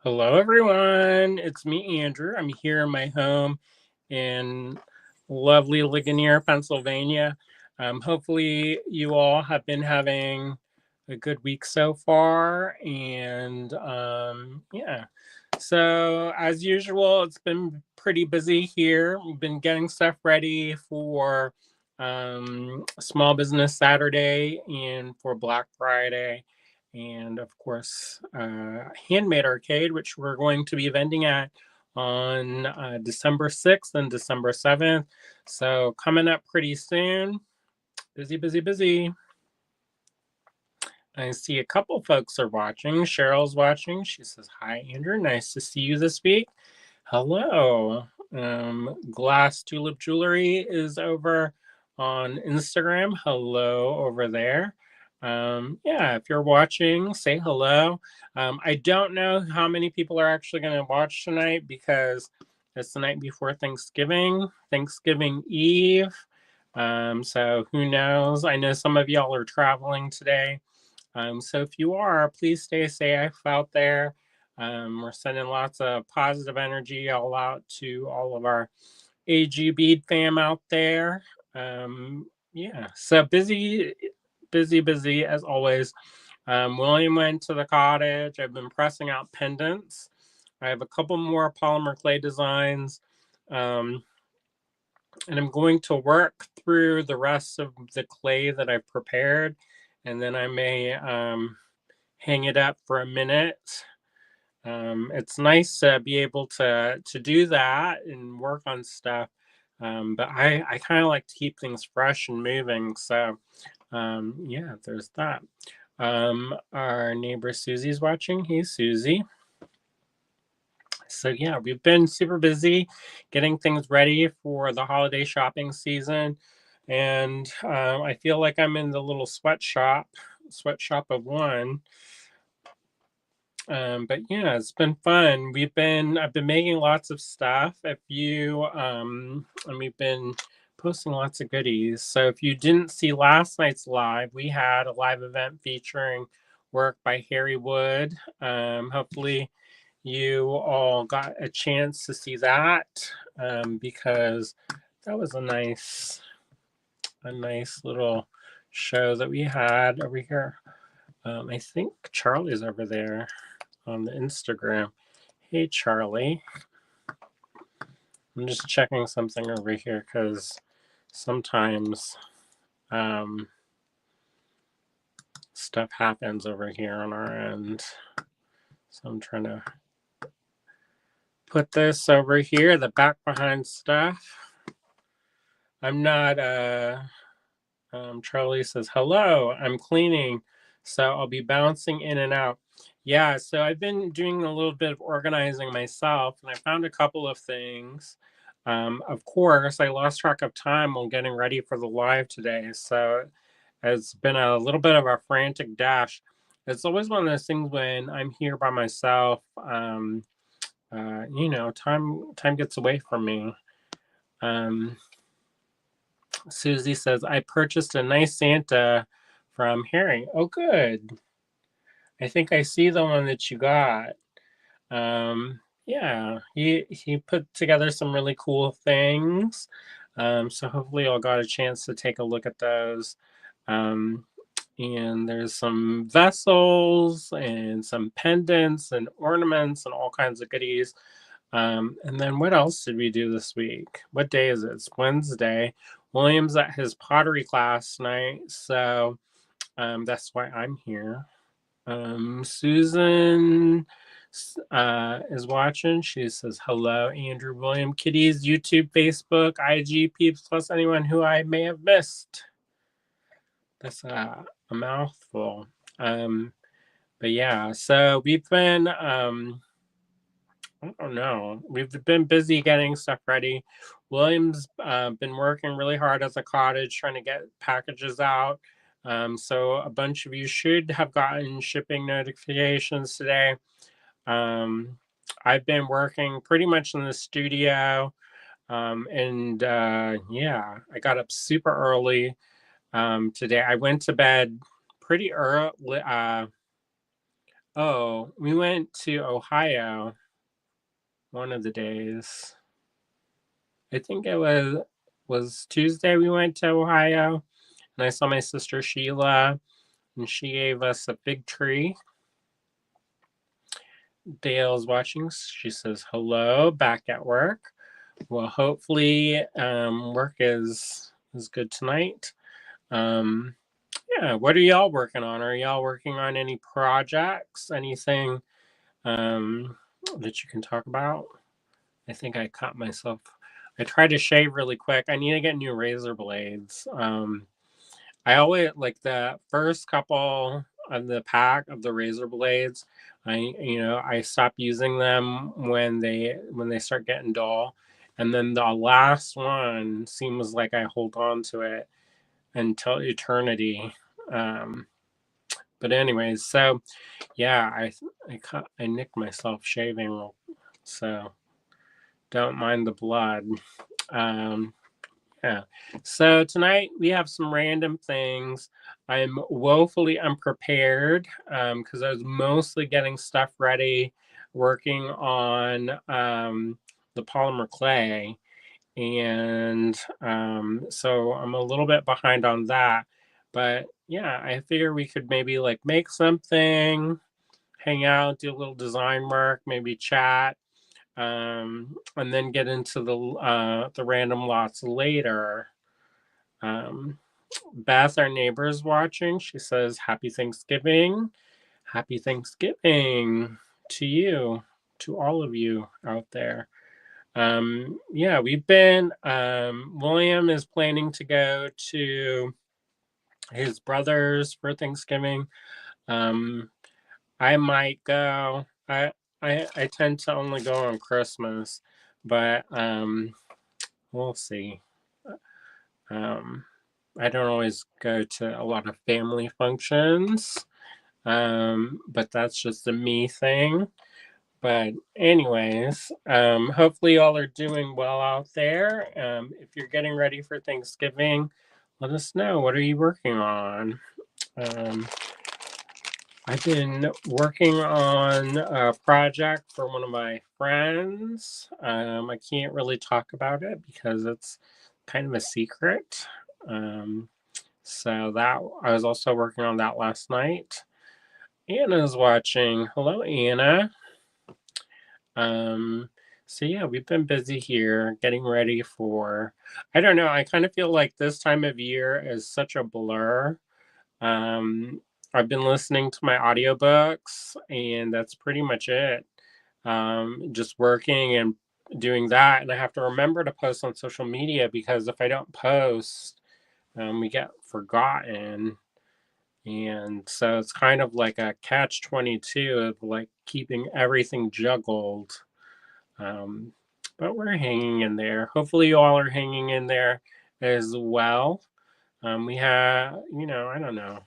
Hello, everyone. It's me, Andrew. I'm here in my home in lovely Ligonier, Pennsylvania. Hopefully, you all have been having a good week so far. And yeah, so as usual, it's been pretty busy here. We've been getting stuff ready for Small Business Saturday and for Black Friday and of course Handmade Arcade, which we're going to be vending at on December 6th and December 7th. So coming up pretty soon. Busy, busy, busy. I see a couple folks are watching. Cheryl's watching. She says, "Hi, Andrew. Nice to see you this week." Hello. Glass Tulip Jewelry is over on Instagram. Hello over there. Yeah, if you're watching, say hello. I don't know how many people are actually going to watch tonight because it's the night before Thanksgiving, Thanksgiving Eve. So who knows? I know some of y'all are traveling today. So if you are, please stay safe out there. We're sending lots of positive energy all out to all of our AG Bead fam out there. Yeah, so busy, busy, busy as always. William went to the cottage. I've been pressing out pendants. I have a couple more polymer clay designs. Um, and I'm going to work through the rest of the clay that I've prepared. And then I may hang it up for a minute. It's nice to be able to do that and work on stuff. But I kind of like to keep things fresh and moving. So yeah, there's that. Our neighbor Susie's watching. Hey, Susie. So yeah, we've been super busy getting things ready for the holiday shopping season, and I feel like I'm in the little sweatshop of one. But yeah, it's been fun. I've been making lots of stuff. If you and we've been posting lots of goodies. So if you didn't see last night's live, we had a live event featuring work by Harry Wood. Hopefully you all got a chance to see that because that was a nice little show that we had over here. I think Charlie's over there on the Instagram. Hey, Charlie. I'm just checking something over here because sometimes um, stuff happens over here on our end. So I'm trying to put this over here, the back behind stuff. I'm not, Charlie says, hello, I'm cleaning. So I'll be bouncing in and out. Yeah, so I've been doing a little bit of organizing myself, and I found a couple of things. Of course, I lost track of time while getting ready for the live today, so it's been a little bit of a frantic dash. It's always one of those things when I'm here by myself. Time gets away from me. Um, Susie says I purchased a nice Santa from Harry. Oh, good. I think I see the one that you got. Yeah, he put together some really cool things. So hopefully y'all got a chance to take a look at those. Um, and there's some vessels and some pendants and ornaments and all kinds of goodies. And then what else did we do this week? What day is it? It's Wednesday. William's at his pottery class tonight, so that's why I'm here. Susan is watching. She says, hello, Andrew, William, Kitties, YouTube, Facebook, IG, peeps, plus anyone who I may have missed. That's a mouthful. But yeah, so we've been, I don't know, we've been busy getting stuff ready. William's been working really hard as a cottage trying to get packages out. So a bunch of you should have gotten shipping notifications today. I've been working pretty much in the studio. And yeah, I got up super early today. I went to bed pretty early. Oh, we went to Ohio one of the days. I think it was Tuesday we went to Ohio, and I saw my sister Sheila, and she gave us a fig tree. Dale's watching. She says hello, back at work. Well, hopefully, work is good tonight. Um, yeah, what are y'all working on? Are y'all working on any projects? Anything that you can talk about? I think I caught myself. I tried to shave really quick. I need to get new razor blades. I always like the first couple of the pack of the razor blades. I stop using them when they start getting dull, and then the last one seems like I hold on to it until eternity. Um, but anyways, so yeah, I nicked myself shaving, so don't mind the blood. Um, Yeah. So tonight we have some random things. I'm woefully unprepared because I was mostly getting stuff ready, working on the polymer clay. And so I'm a little bit behind on that. But yeah, I figure we could maybe like make something, hang out, do a little design work, maybe chat, and then get into the random lots later. Um, Beth, our neighbor, is watching. She says, "Happy Thanksgiving. Happy Thanksgiving to you, to all of you out there." Yeah, we've been, William is planning to go to his brother's for Thanksgiving. Um, I might go. I tend to only go on Christmas, but we'll see. Um, I don't always go to a lot of family functions, but that's just a me thing. But anyways, hopefully y'all are doing well out there. If you're getting ready for Thanksgiving, let us know. What are you working on? Um, I've been working on a project for one of my friends. I can't really talk about it because it's kind of a secret. Um, so that I was also working on that last night. Anna's watching. Hello, Anna. Um, so yeah, we've been busy here getting ready for. I don't know. I kind of feel like this time of year is such a blur. Um, I've been listening to my audiobooks, and that's pretty much it. Just working and doing that, and I have to remember to post on social media because if I don't post, we get forgotten. And so it's kind of like a catch 22 of like keeping everything juggled. Um, but we're hanging in there. Hopefully, you all are hanging in there as well. We have, I don't know.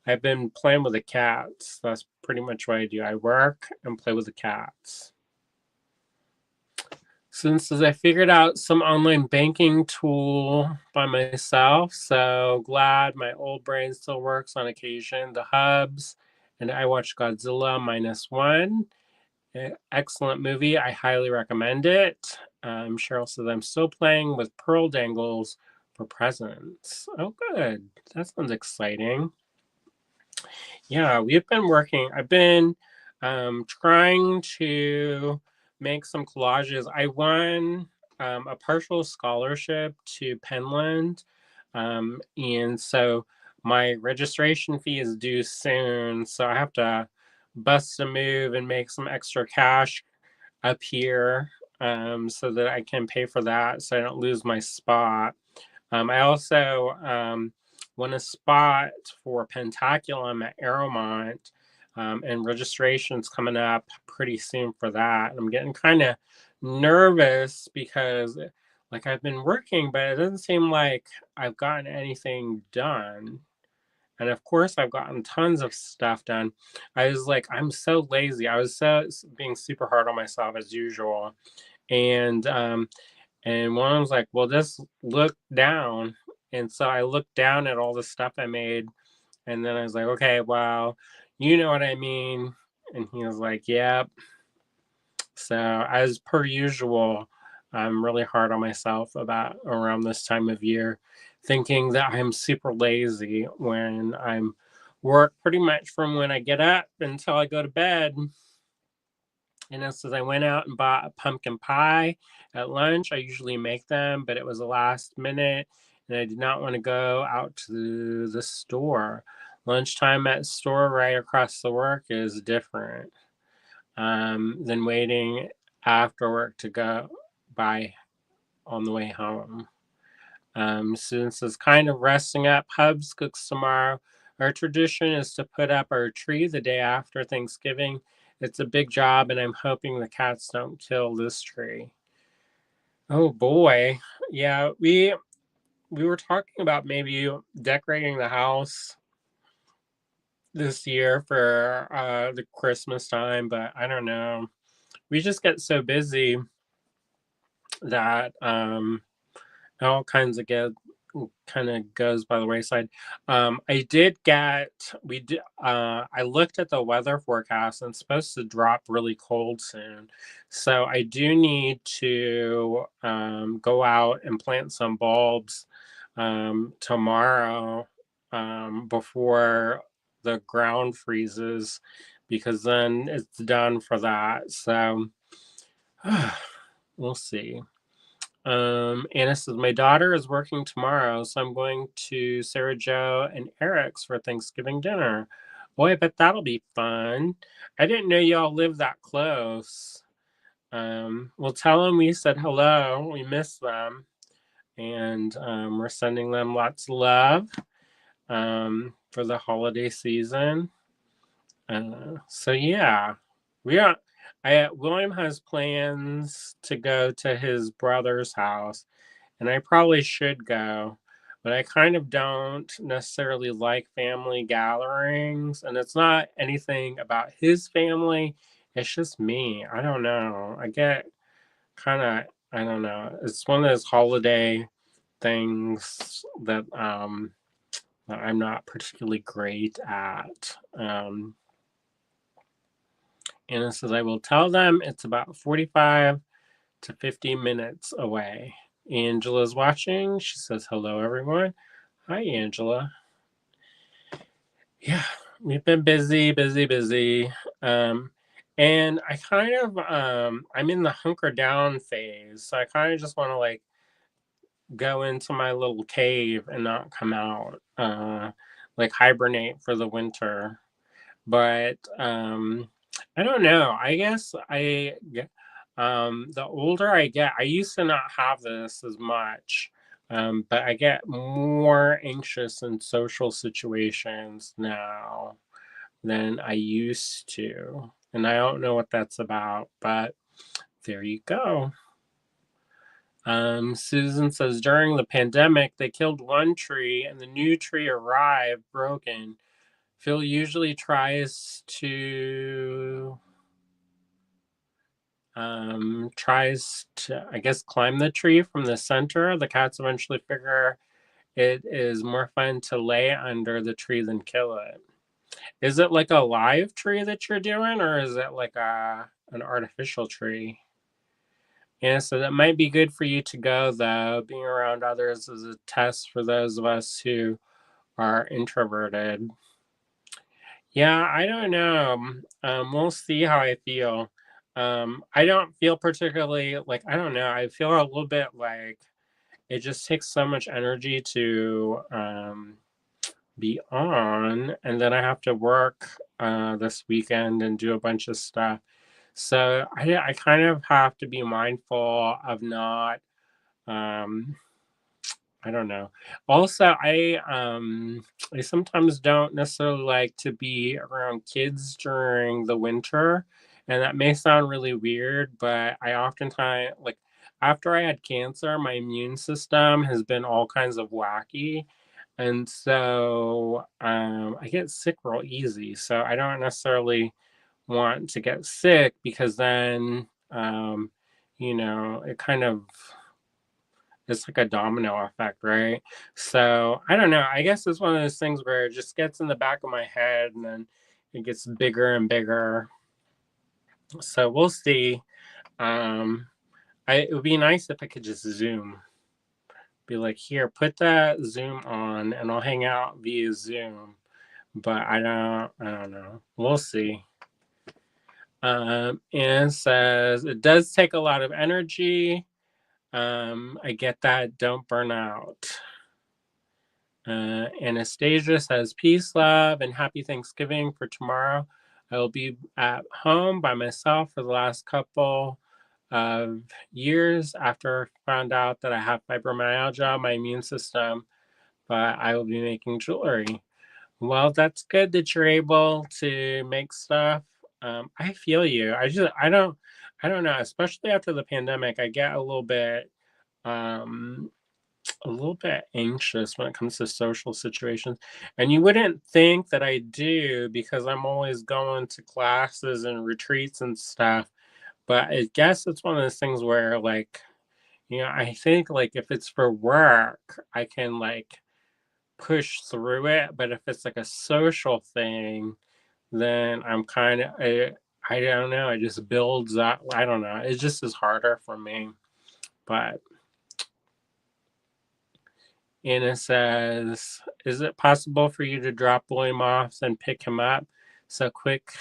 I've been playing with the cats. That's pretty much what I do. I work and play with the cats. Since I figured out some online banking tool by myself, so glad my old brain still works on occasion. The Hubs and I watched Godzilla minus one. Excellent movie. I highly recommend it. Cheryl says I'm still playing with pearl dangles for presents. Oh, good. That sounds exciting. Yeah, we've been working. I've been trying to make some collages. I won a partial scholarship to Penland. And so my registration fee is due soon. So I have to bust a move and make some extra cash up here so that I can pay for that so I don't lose my spot. I also won a spot for Pentaculum at Aeromont, and registration's coming up pretty soon for that. I'm getting kind of nervous because, like, I've been working, but it doesn't seem like I've gotten anything done. And of course, I've gotten tons of stuff done. I was like, I'm so lazy. I was so being super hard on myself as usual. And one was like, well, just look down. And so I looked down at all the stuff I made. And then I was like, okay, well, You know what I mean? And he was like, yep. So, as per usual, I'm really hard on myself about around this time of year, thinking that I'm super lazy when I'm work pretty much from when I get up until I go to bed. And it says I went out and bought a pumpkin pie at lunch. I usually make them, but it was the last minute and I did not want to go out to the store. Lunchtime at store right across the work is different than waiting after work to go buy on the way home. Since it's kind of resting up, Hubs cooks tomorrow. Our tradition is to put up our tree the day after Thanksgiving. It's a big job, and I'm hoping the cats don't kill this tree. Oh boy, yeah, we were talking about maybe decorating the house this year for the Christmas time, but I don't know. We just get so busy that all kinds of get kind of goes by the wayside. I did get we did I looked at the weather forecast and it's supposed to drop really cold soon. So I do need to go out and plant some bulbs tomorrow before the ground freezes because then it's done for that. So we'll see. Anna says, my daughter is working tomorrow, so I'm going to Sarah Joe and Eric's for Thanksgiving dinner. Boy, I bet that'll be fun. I didn't know y'all lived that close. We'll tell them we said hello. We miss them. And we're sending them lots of love for the holiday season. So yeah, we are. William has plans to go to his brother's house, and I probably should go, but I kind of don't necessarily like family gatherings, and it's not anything about his family. It's just me. I don't know. I get kind of. I don't know. It's one of those holiday things that I'm not particularly great at. And it says, I will tell them it's about 45 to 50 minutes away. Angela's watching. She says, hello, everyone. Hi, Angela. Yeah, we've been busy, busy, busy. Um, and I kind of, I'm in the hunker down phase. So I kind of just want to like go into my little cave and not come out, like hibernate for the winter. But I don't know. I guess the older I get, I used to not have this as much, but I get more anxious in social situations now than I used to. And I don't know what that's about, but there you go. Susan says during the pandemic, they killed one tree and the new tree arrived broken. Phil usually tries to, I guess, climb the tree from the center. The cats eventually figure it is more fun to lay under the tree than kill it. Is it like a live tree that you're doing, or is it like an artificial tree? Yeah, so that might be good for you to go, though. Being around others is a test for those of us who are introverted. Yeah, I don't know. We'll see how I feel. I don't feel particularly like I don't know. I feel a little bit like it just takes so much energy to be on, and then I have to work this weekend and do a bunch of stuff. So I kind of have to be mindful of not um, I don't know. Also, I sometimes don't necessarily like to be around kids during the winter, and that may sound really weird, but I oftentimes like after I had cancer, my immune system has been all kinds of wacky, and so I get sick real easy. So I don't necessarily want to get sick because then it kind of it's like a domino effect, right? So I don't know. I guess it's one of those things where it just gets in the back of my head and then it gets bigger and bigger. So we'll see. Um, it would be nice if I could just Zoom. Be like, here, put that Zoom on, and I'll hang out via Zoom. But I don't know. We'll see. And it says it does take a lot of energy. I get that. Don't burn out. Anastasia says, peace, love, and happy Thanksgiving for tomorrow. I will be at home by myself for the last couple of years after I found out that I have fibromyalgia, my immune system, but I will be making jewelry. Well, that's good that you're able to make stuff. I feel you. I don't know, especially after the pandemic, I get um, a little bit anxious when it comes to social situations. And you wouldn't think that I do because I'm always going to classes and retreats and stuff. But I guess it's one of those things where, like, I think like if it's for work, I can like push through it. But if it's like a social thing, then I'm kind of, I don't know, it just builds up. I don't know. It just is harder for me. But and it says, is it possible for you to drop William off and pick him up? So quick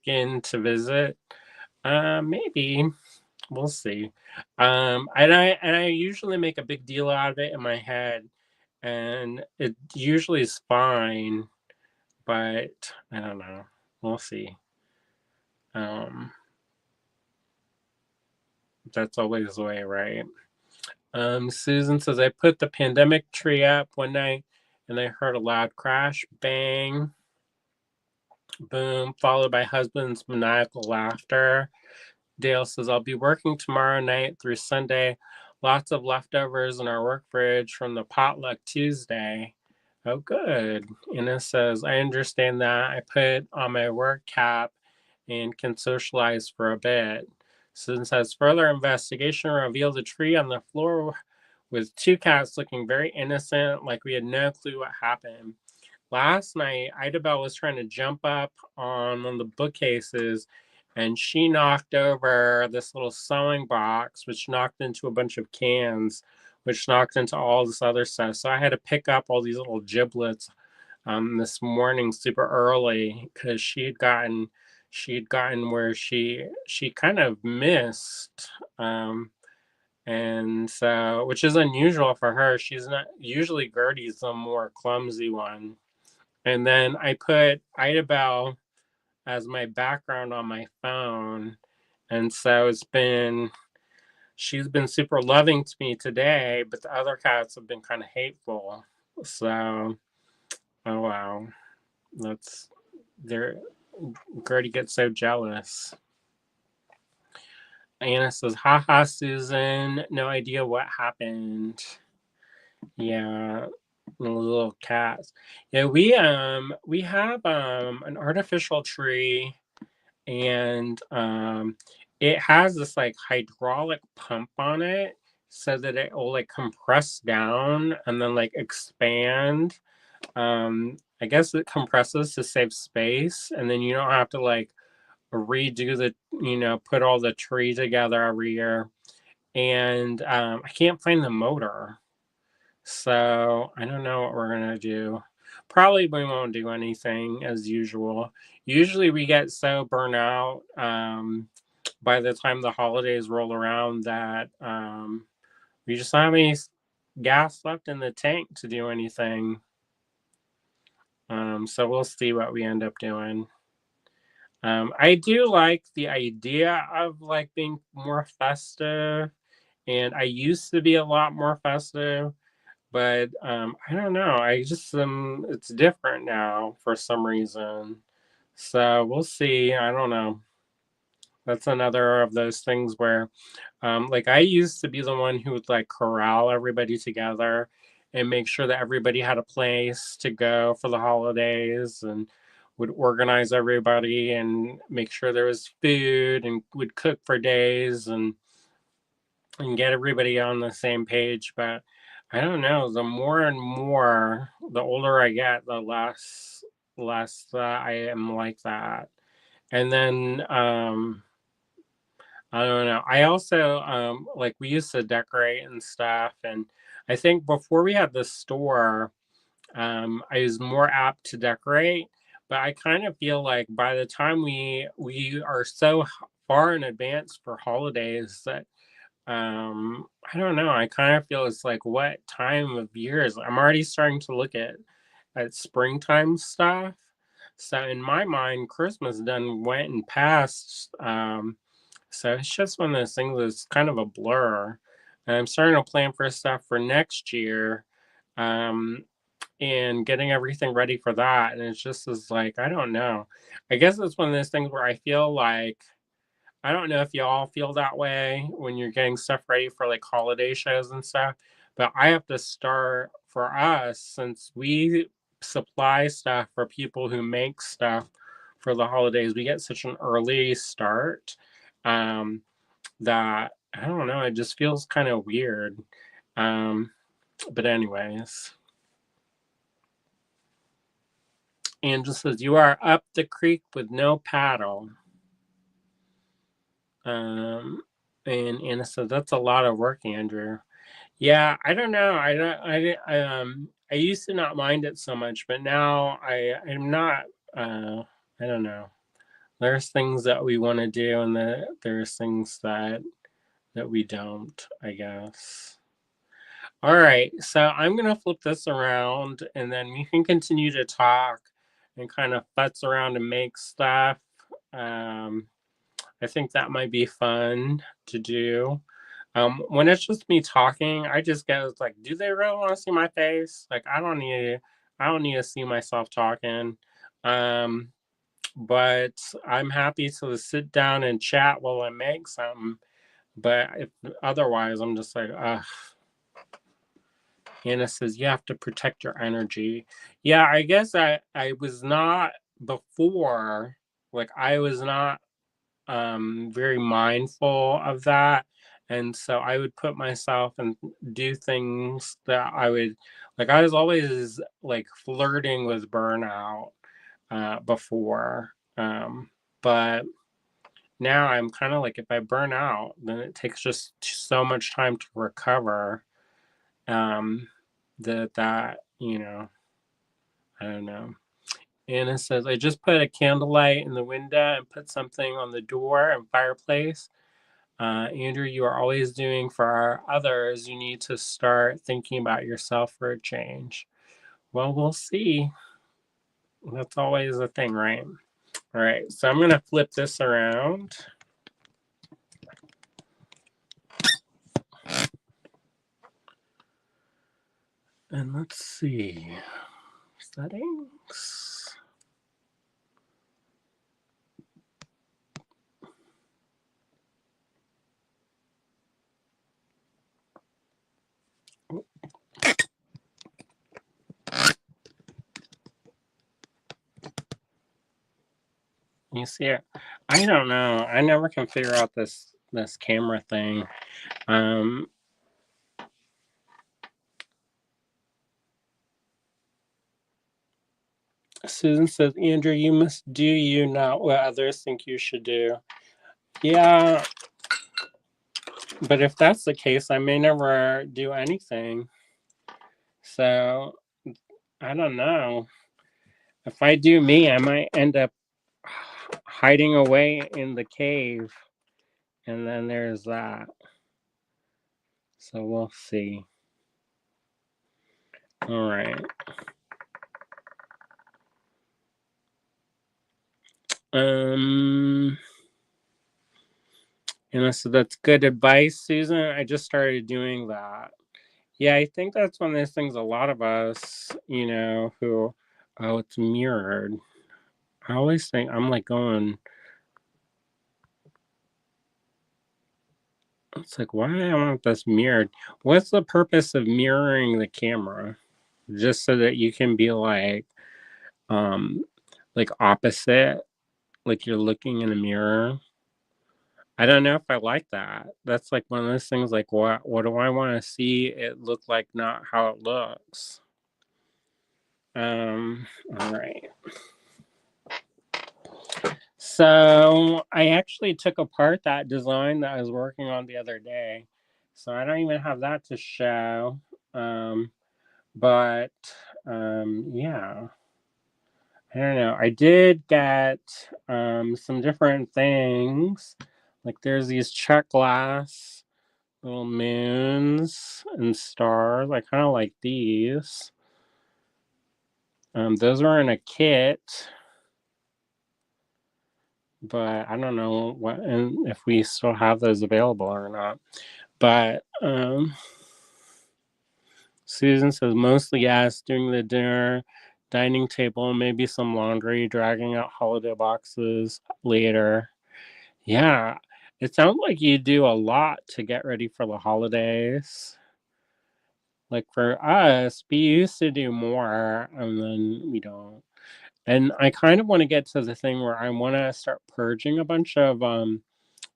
in to visit. Maybe. We'll see. And I usually make a big deal out of it in my head, and it usually is fine, but I don't know. We'll see. Um, that's always the way, right? Susan says, I put the pandemic tree up one night and I heard a loud crash, bang, boom, followed by husband's maniacal laughter. Dale says, I'll be working tomorrow night through Sunday. Lots of leftovers in our work fridge from the potluck Tuesday. Oh, good. And it says, I understand that. I put on my work cap and can socialize for a bit. Susan says, further investigation revealed a tree on the floor with two cats looking very innocent, like we had no clue what happened. Last night, Idabelle was trying to jump up on one of the bookcases and she knocked over this little sewing box, which knocked into a bunch of cans, which knocked into all this other stuff. So I had to pick up all these little giblets this morning super early because she'd gotten where she kind of missed. And so, which is unusual for her. She's not usually Gertie's the more clumsy one. And then I put Idabelle as my background on my phone. And so she's been super loving to me today, but the other cats have been kind of hateful. So, oh wow. That's there. Gertie gets so jealous. Anna says, haha, Susan, no idea what happened. Yeah, the little cats. Yeah, we have an artificial tree, and it has this like hydraulic pump on it so that it will like compress down and then like expand. I guess it compresses to save space, and then you don't have to like redo put all the tree together every year. And I can't find the motor. So I don't know what we're gonna do. Probably we won't do anything as usual. Usually we get so burnt out by the time the holidays roll around that we just don't have any gas left in the tank to do anything. So we'll see what we end up doing. I do like the idea of like being more festive, and I used to be a lot more festive. But I don't know. I just it's different now for some reason. So we'll see. I don't know. That's another of those things where, like, I used to be the one who would like corral everybody together and make sure that everybody had a place to go for the holidays and would organize everybody and make sure there was food and would cook for days and get everybody on the same page. But I don't know. The more and more, the older I get, the less less that I am like that. And then I don't know. I also like we used to decorate and stuff, and I think before we had the store, I was more apt to decorate, but I kind of feel like by the time we are so far in advance for holidays that I don't know. I kind of feel it's like what time of year is I'm already starting to look at springtime stuff. So in my mind, Christmas done went and passed. So it's just one of those things that's kind of a blur. And I'm starting to plan for stuff for next year. Um, and getting everything ready for that. And it's just is like, I don't know. I guess it's one of those things where I feel like I don't know if y'all feel that way when you're getting stuff ready for like holiday shows and stuff, but I have to start for us since we supply stuff for people who make stuff for the holidays. We get such an early start um, that I don't know. It just feels kind of weird. Um, but anyways, Angela says you are up the creek with no paddle. Um, and Anna says that's a lot of work, Andrew. Yeah, I don't know. I don't. I used to not mind it so much, but now I'm not. I don't know. There's things that we want to do, and there's things that we don't, I guess. All right, so I'm gonna flip this around, and then we can continue to talk and kind of futz around and make stuff. Um, I think that might be fun to do. When it's just me talking, I just get it's like, do they really want to see my face? Like, I don't need to see myself talking. Um, but I'm happy to sit down and chat while I make something. But if otherwise, I'm just like, Anna says you have to protect your energy. Yeah, I guess I was not before. Like I was not very mindful of that. And so I would put myself and do things that I would like. I was always like flirting with burnout before. But now I'm kind of like, if I burn out, then it takes just so much time to recover. Um, that, I don't know. Anna says, I just put a candlelight in the window and put something on the door and fireplace. Andrew, you are always doing for others. You need to start thinking about yourself for a change. Well, we'll see. That's always a thing, right? All right, so I'm going to flip this around. And let's see. Settings. You see it? I don't know. I never can figure out this camera thing. Um, Susan says, Andrew, you must do you, not what others think you should do. Yeah, but if that's the case, I may never do anything. So I don't know. If I do me, I might end up hiding away in the cave. And then there's that. So we'll see. All right. And so that's good advice, Susan. I just started doing that. Yeah, I think that's one of those things a lot of us, who, oh, it's mirrored. I always think I'm like going, it's like, why do I want this mirrored? What's the purpose of mirroring the camera? Just so that you can be um, like opposite, like you're looking in a mirror. I don't know if I like that. That's like one of those things like what do I want to see it look like, not how it looks. All right. So I actually took apart that design that I was working on the other day. So I don't even have that to show. Um, but yeah, I don't know. I did get some different things. Like there's these Czech glass little moons and stars. I kind of like these. Those were in a kit, but I don't know what and if we still have those available or not. But Susan says mostly yes, doing the dinner, dining table, maybe some laundry, dragging out holiday boxes later. Yeah, it sounds like you do a lot to get ready for the holidays. Like for us, we used to do more and then we don't. And I kind of want to get to the thing where I want to start purging a bunch of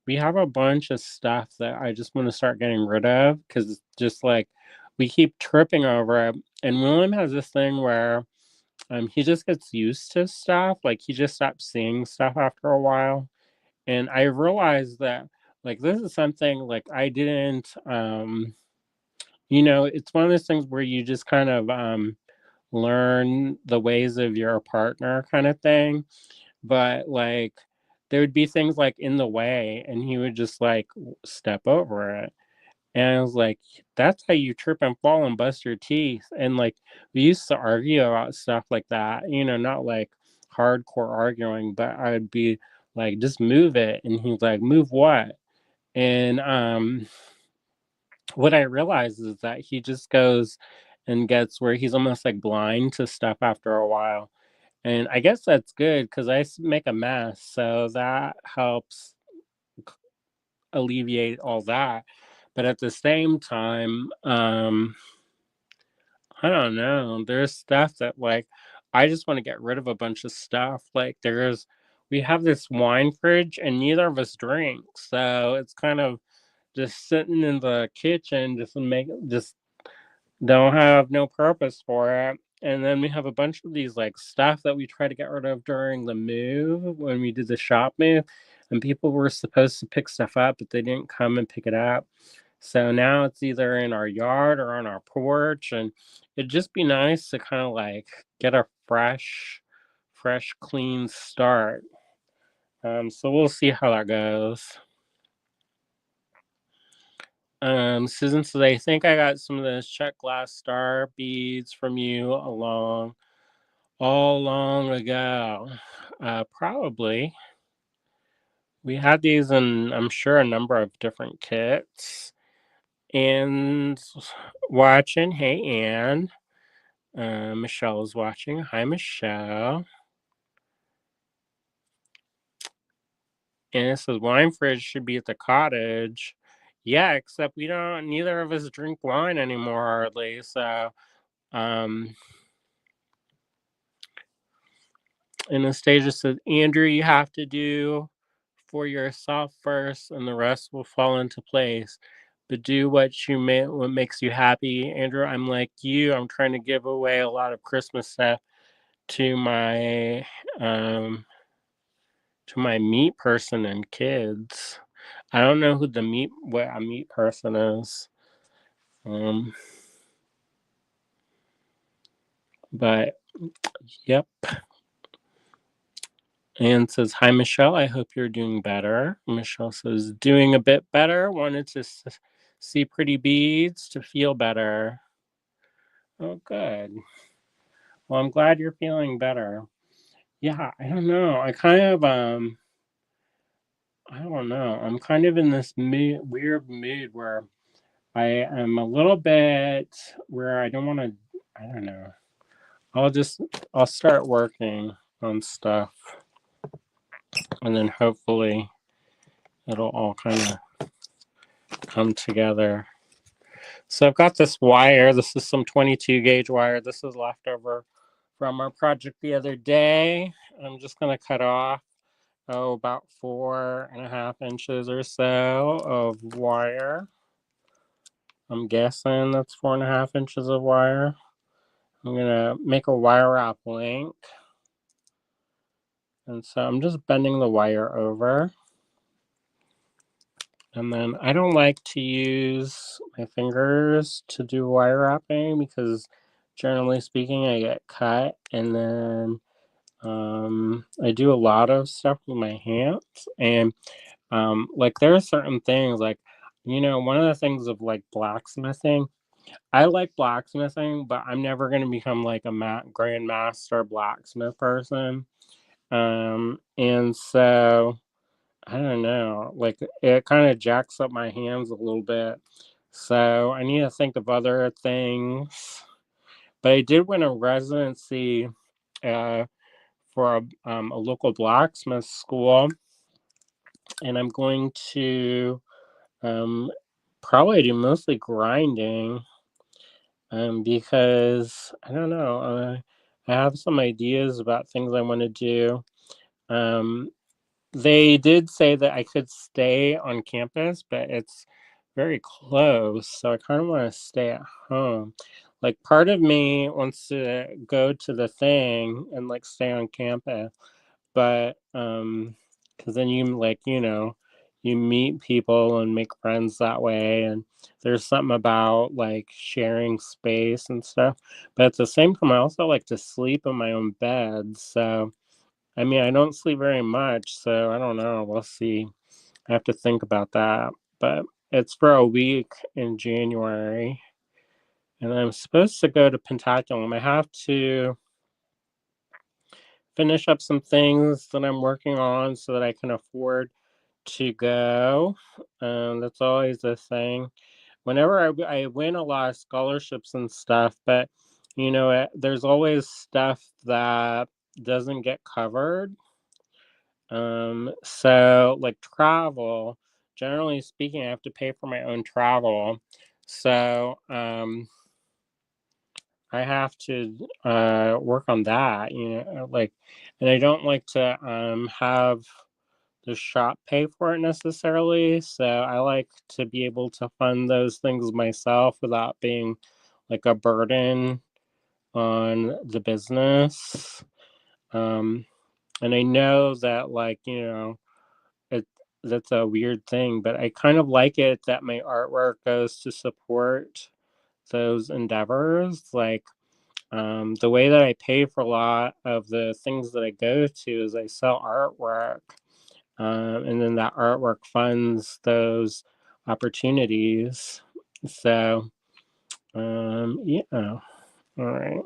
we have a bunch of stuff that I just want to start getting rid of because it's just like we keep tripping over it. And William has this thing where he just gets used to stuff. Like he just stops seeing stuff after a while. And I realized that like this is something like I didn't it's one of those things where you just kind of learn the ways of your partner kind of thing. But like there would be things like in the way and he would just like step over it. And I was like, that's how you trip and fall and bust your teeth. And like we used to argue about stuff like that, not like hardcore arguing, but I'd be like, just move it. And he's like, move what? And what I realized is that he just goes and gets where he's almost like blind to stuff after a while. And I guess that's good because make a mess. So that helps alleviate all that. But at the same time, I don't know. There's stuff that like I just want to get rid of a bunch of stuff. Like we have this wine fridge and neither of us drink. So it's kind of just sitting in the kitchen, just don't have no purpose for it. And then we have a bunch of these like stuff that we try to get rid of during the move when we did the shop move. And people were supposed to pick stuff up, but they didn't come and pick it up. So now it's either in our yard or on our porch. And it'd just be nice to kind of like get a fresh, clean start. So we'll see how that goes. Susan says, I think I got some of those Czech glass star beads from you all long ago. Probably. We had these in, I'm sure, a number of different kits. And watching, hey Anne. Michelle's watching. Hi, Michelle. And it says wine fridge should be at the cottage. Yeah, except neither of us drink wine anymore, hardly. So, um, Anastasia says, Andrew, you have to do for yourself first, and the rest will fall into place. But do what makes you happy, Andrew. I'm like you. I'm trying to give away a lot of Christmas stuff to my meat person and kids. I don't know what a meat person is. But yep. Anne says, hi, Michelle. I hope you're doing better. Michelle says, doing a bit better. Wanted to see pretty beads to feel better. Oh, good. Well, I'm glad you're feeling better. Yeah, I don't know. I don't know. I'm kind of in this weird mood where I am a little bit where I don't want to, I don't know. I'll start working on stuff and then hopefully it'll all kind of come together. So I've got this wire. This is some 22 gauge wire. This is leftover from our project the other day. I'm just going to cut off, about 4.5 inches or so of wire. I'm guessing that's 4.5 inches of wire. I'm gonna make a wire wrap link. And so I'm just bending the wire over. And then I don't like to use my fingers to do wire wrapping because generally speaking, I get cut. And then I do a lot of stuff with my hands. And like there are certain things like, one of the things of like blacksmithing, I like blacksmithing, but I'm never going to become like a grandmaster blacksmith person. And so I don't know, like it kind of jacks up my hands a little bit. So I need to think of other things. But I did win a residency uh, for a local blacksmith school, and I'm going to probably do mostly grinding because I don't know. I have some ideas about things I want to do. Um, They did say that I could stay on campus, but it's very close, so I kind of want to stay at home. Like part of me wants to go to the thing and like stay on campus, but because then you meet people and make friends that way, and there's something about like sharing space and stuff. But at the same time, I also like to sleep in my own bed, so. I mean, I don't sleep very much, so I don't know. We'll see. I have to think about that. But it's for a week in January, and I'm supposed to go to Pentaculum. I have to finish up some things that I'm working on so that I can afford to go. That's always a thing. Whenever I win a lot of scholarships and stuff, but there's always stuff that doesn't get covered. So like travel, generally speaking, I have to pay for my own travel. So, I have to work on that, like, and I don't like to have the shop pay for it necessarily. So I like to be able to fund those things myself without being like a burden on the business. Um, and I know that like, it that's a weird thing, but I kind of like it that my artwork goes to support those endeavors. Like the way that I pay for a lot of the things that I go to is I sell artwork, and then that artwork funds those opportunities. So yeah, all right.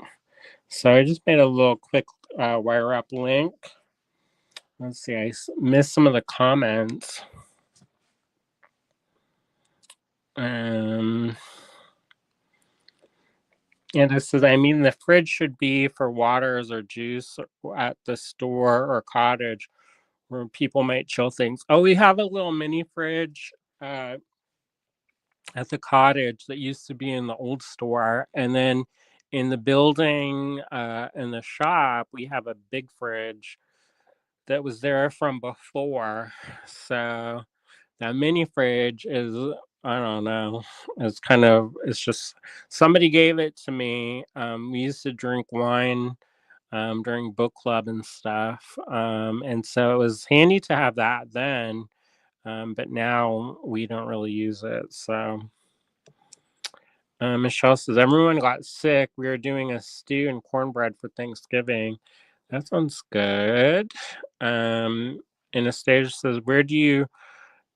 So I just made a little quick wire up link. Let's see, I missed some of the comments. Um, and it says, I mean, the fridge should be for waters or juice at the store or cottage where people might chill things. Oh, we have a little mini fridge uh, at the cottage that used to be in the old store. And then in the building, in the shop, we have a big fridge that was there from before. So that mini fridge is, I don't know, it's just somebody gave it to me. We used to drink wine during book club and stuff. And so it was handy to have that then, but now we don't really use it. So Michelle says, everyone got sick. We are doing a stew and cornbread for Thanksgiving. That sounds good. Anastasia says,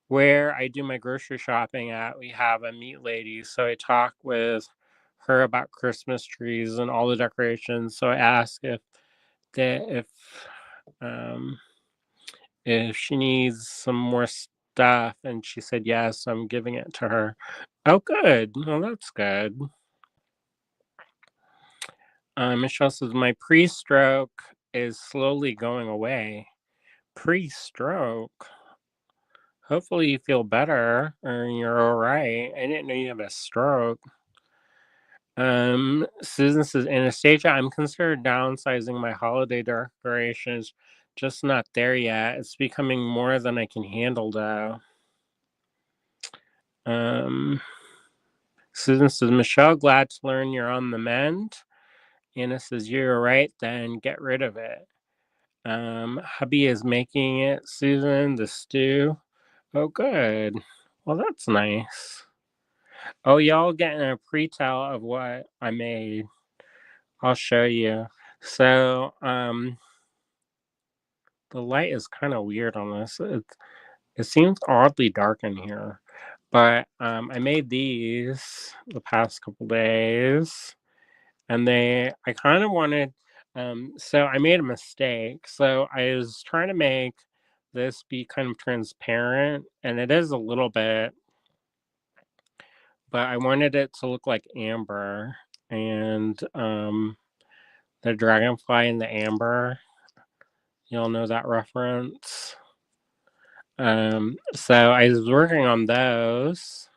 where I do my grocery shopping at, we have a meat lady. So I talk with her about Christmas trees and all the decorations. So I ask if um, if she needs some more stuff, and she said yes. So I'm giving it to her. Oh, good. Well, that's good. Michelle says my pre-stroke is slowly going away. Pre-stroke. Hopefully you feel better or you're all right. I didn't know you have a stroke. Susan says, Anastasia, I'm considered downsizing my holiday decorations, just not there yet. It's becoming more than I can handle though. Um, Susan says, Michelle, glad to learn you're on the mend. Anna says, "You're right then, get rid of it." Hubby is making it, Susan, the stew. Oh, good. Well, that's nice. Oh, y'all getting a pre-tell of what I made. I'll show you. So, the light is kind of weird on this. It seems oddly dark in here. But I made these the past couple days, and I kind of wanted, so I made a mistake. So I was trying to make this be kind of transparent, and it is a little bit, but I wanted it to look like amber, and the dragonfly and the amber. Y'all know that reference. So I was working on those,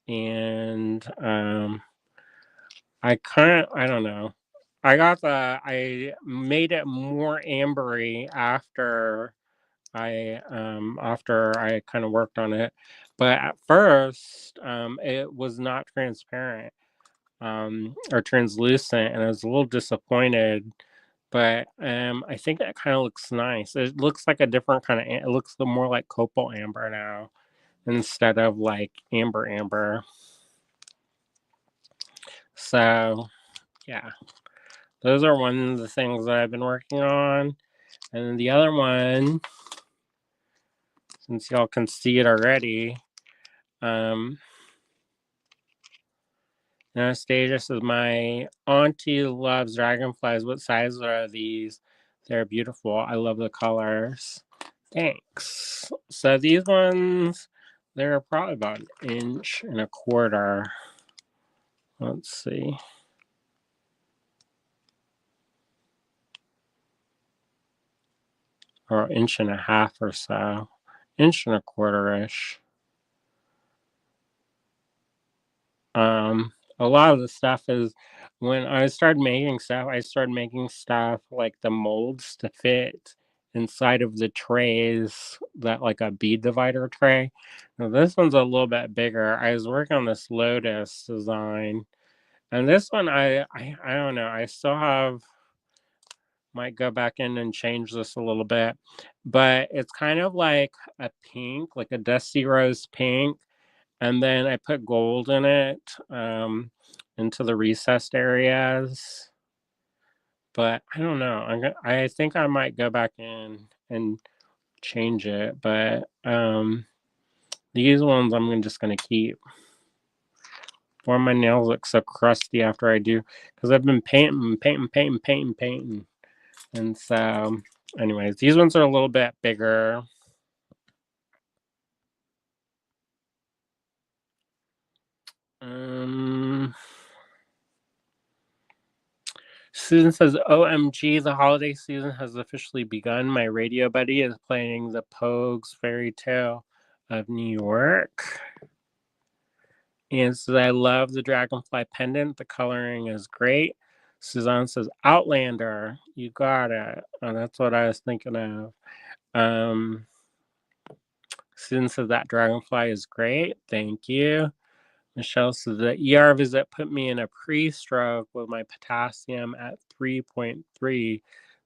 and I don't know. I made it more ambery after I kind of worked on it. But at first, it was not transparent, or translucent, and I was a little disappointed. But I think that kind of looks nice. It looks like a different kind of. It looks more like copal amber now instead of like amber. So yeah, those are one of the things that I've been working on. And then the other one, since y'all can see it already, um, Anastasia says, "My auntie loves dragonflies. What size are these? They're beautiful. I love the colors." Thanks. So these ones, they're probably about an inch and a quarter. Let's see. Or an inch and a half or so. Inch and a quarter-ish. A lot of the stuff is when I started making stuff, I started making stuff like the molds to fit inside of the trays, that like a bead divider tray. Now this one's a little bit bigger. I was working on this lotus design, and this one I don't know. I still have might go back in and change this a little bit, but it's kind of like a pink, like a dusty rose pink, and then I put gold in it, into the recessed areas. But I don't know. I think I might go back in and change it. But these ones just gonna keep. Why my nails look so crusty after I do, because I've been painting. And so, anyways, these ones are a little bit bigger. Susan says, "OMG, the holiday season has officially begun. My radio buddy is playing the Pogues Fairy Tale of New York." And says, "I love the dragonfly pendant. The coloring is great." Suzanne says, "Outlander, you got it." Oh, that's what I was thinking of. Susan says, "That dragonfly is great. Thank you." Michelle says, "The ER visit put me in a pre-stroke with my potassium at 3.3.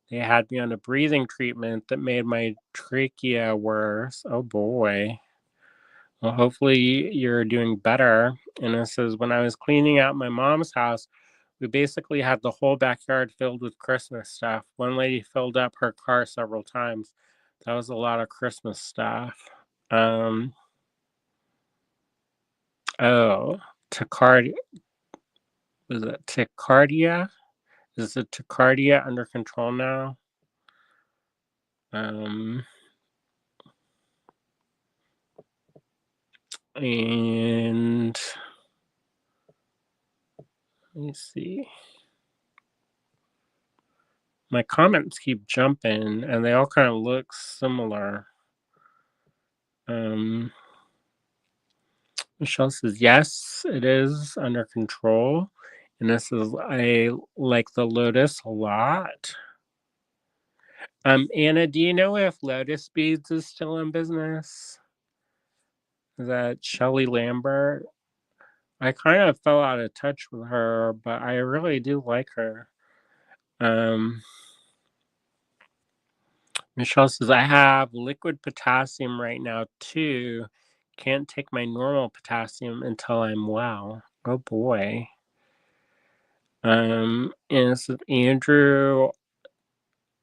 They had me on a breathing treatment that made my trachea worse." Oh boy. Well, hopefully you're doing better. And it says, "When I was cleaning out my mom's house, we basically had the whole backyard filled with Christmas stuff. One lady filled up her car several times. That was a lot of Christmas stuff." Um, oh, tachycardia. Was it tachycardia? Is the tachycardia under control now? And let me see. My comments keep jumping, and they all kind of look similar. Michelle says, "Yes, it is under control." And this is, "I like the Lotus a lot." Anna, do you know if Lotus Beads is still in business? Is that Shelley Lambert? I kind of fell out of touch with her, but I really do like her. Um, Michelle says, I have liquid potassium right now too. Can't take my normal potassium until I'm well. Oh boy. And it says, Andrew,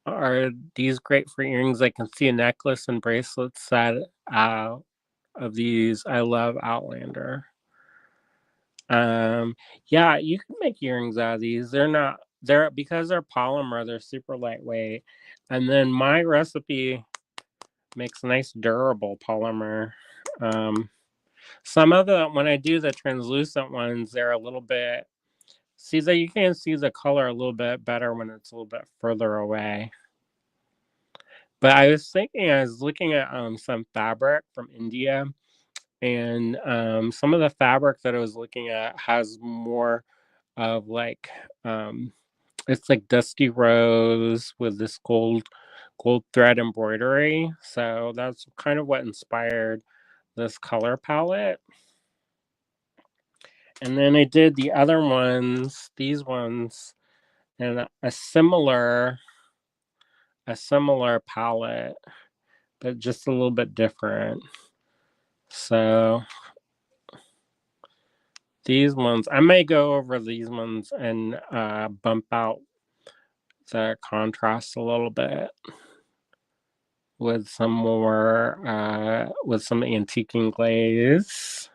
are these great for earrings? I can see a necklace and bracelets set out of these. I love Outlander. Yeah, you can make earrings out of these. They're because they're polymer, they're super lightweight. And then my recipe makes nice durable polymer. Some of the when I do the translucent ones, they're a little bit see that you can see the color a little bit better when it's a little bit further away. But I was thinking, I was looking at some fabric from India, and some of the fabric that I was looking at has more of like it's like dusty rose with this gold thread embroidery. So that's kind of what inspired this color palette. And then I did the other ones, these ones, and a similar palette, but just a little bit different. So these ones, I may go over these ones and bump out the contrast a little bit with some with some antiquing glaze.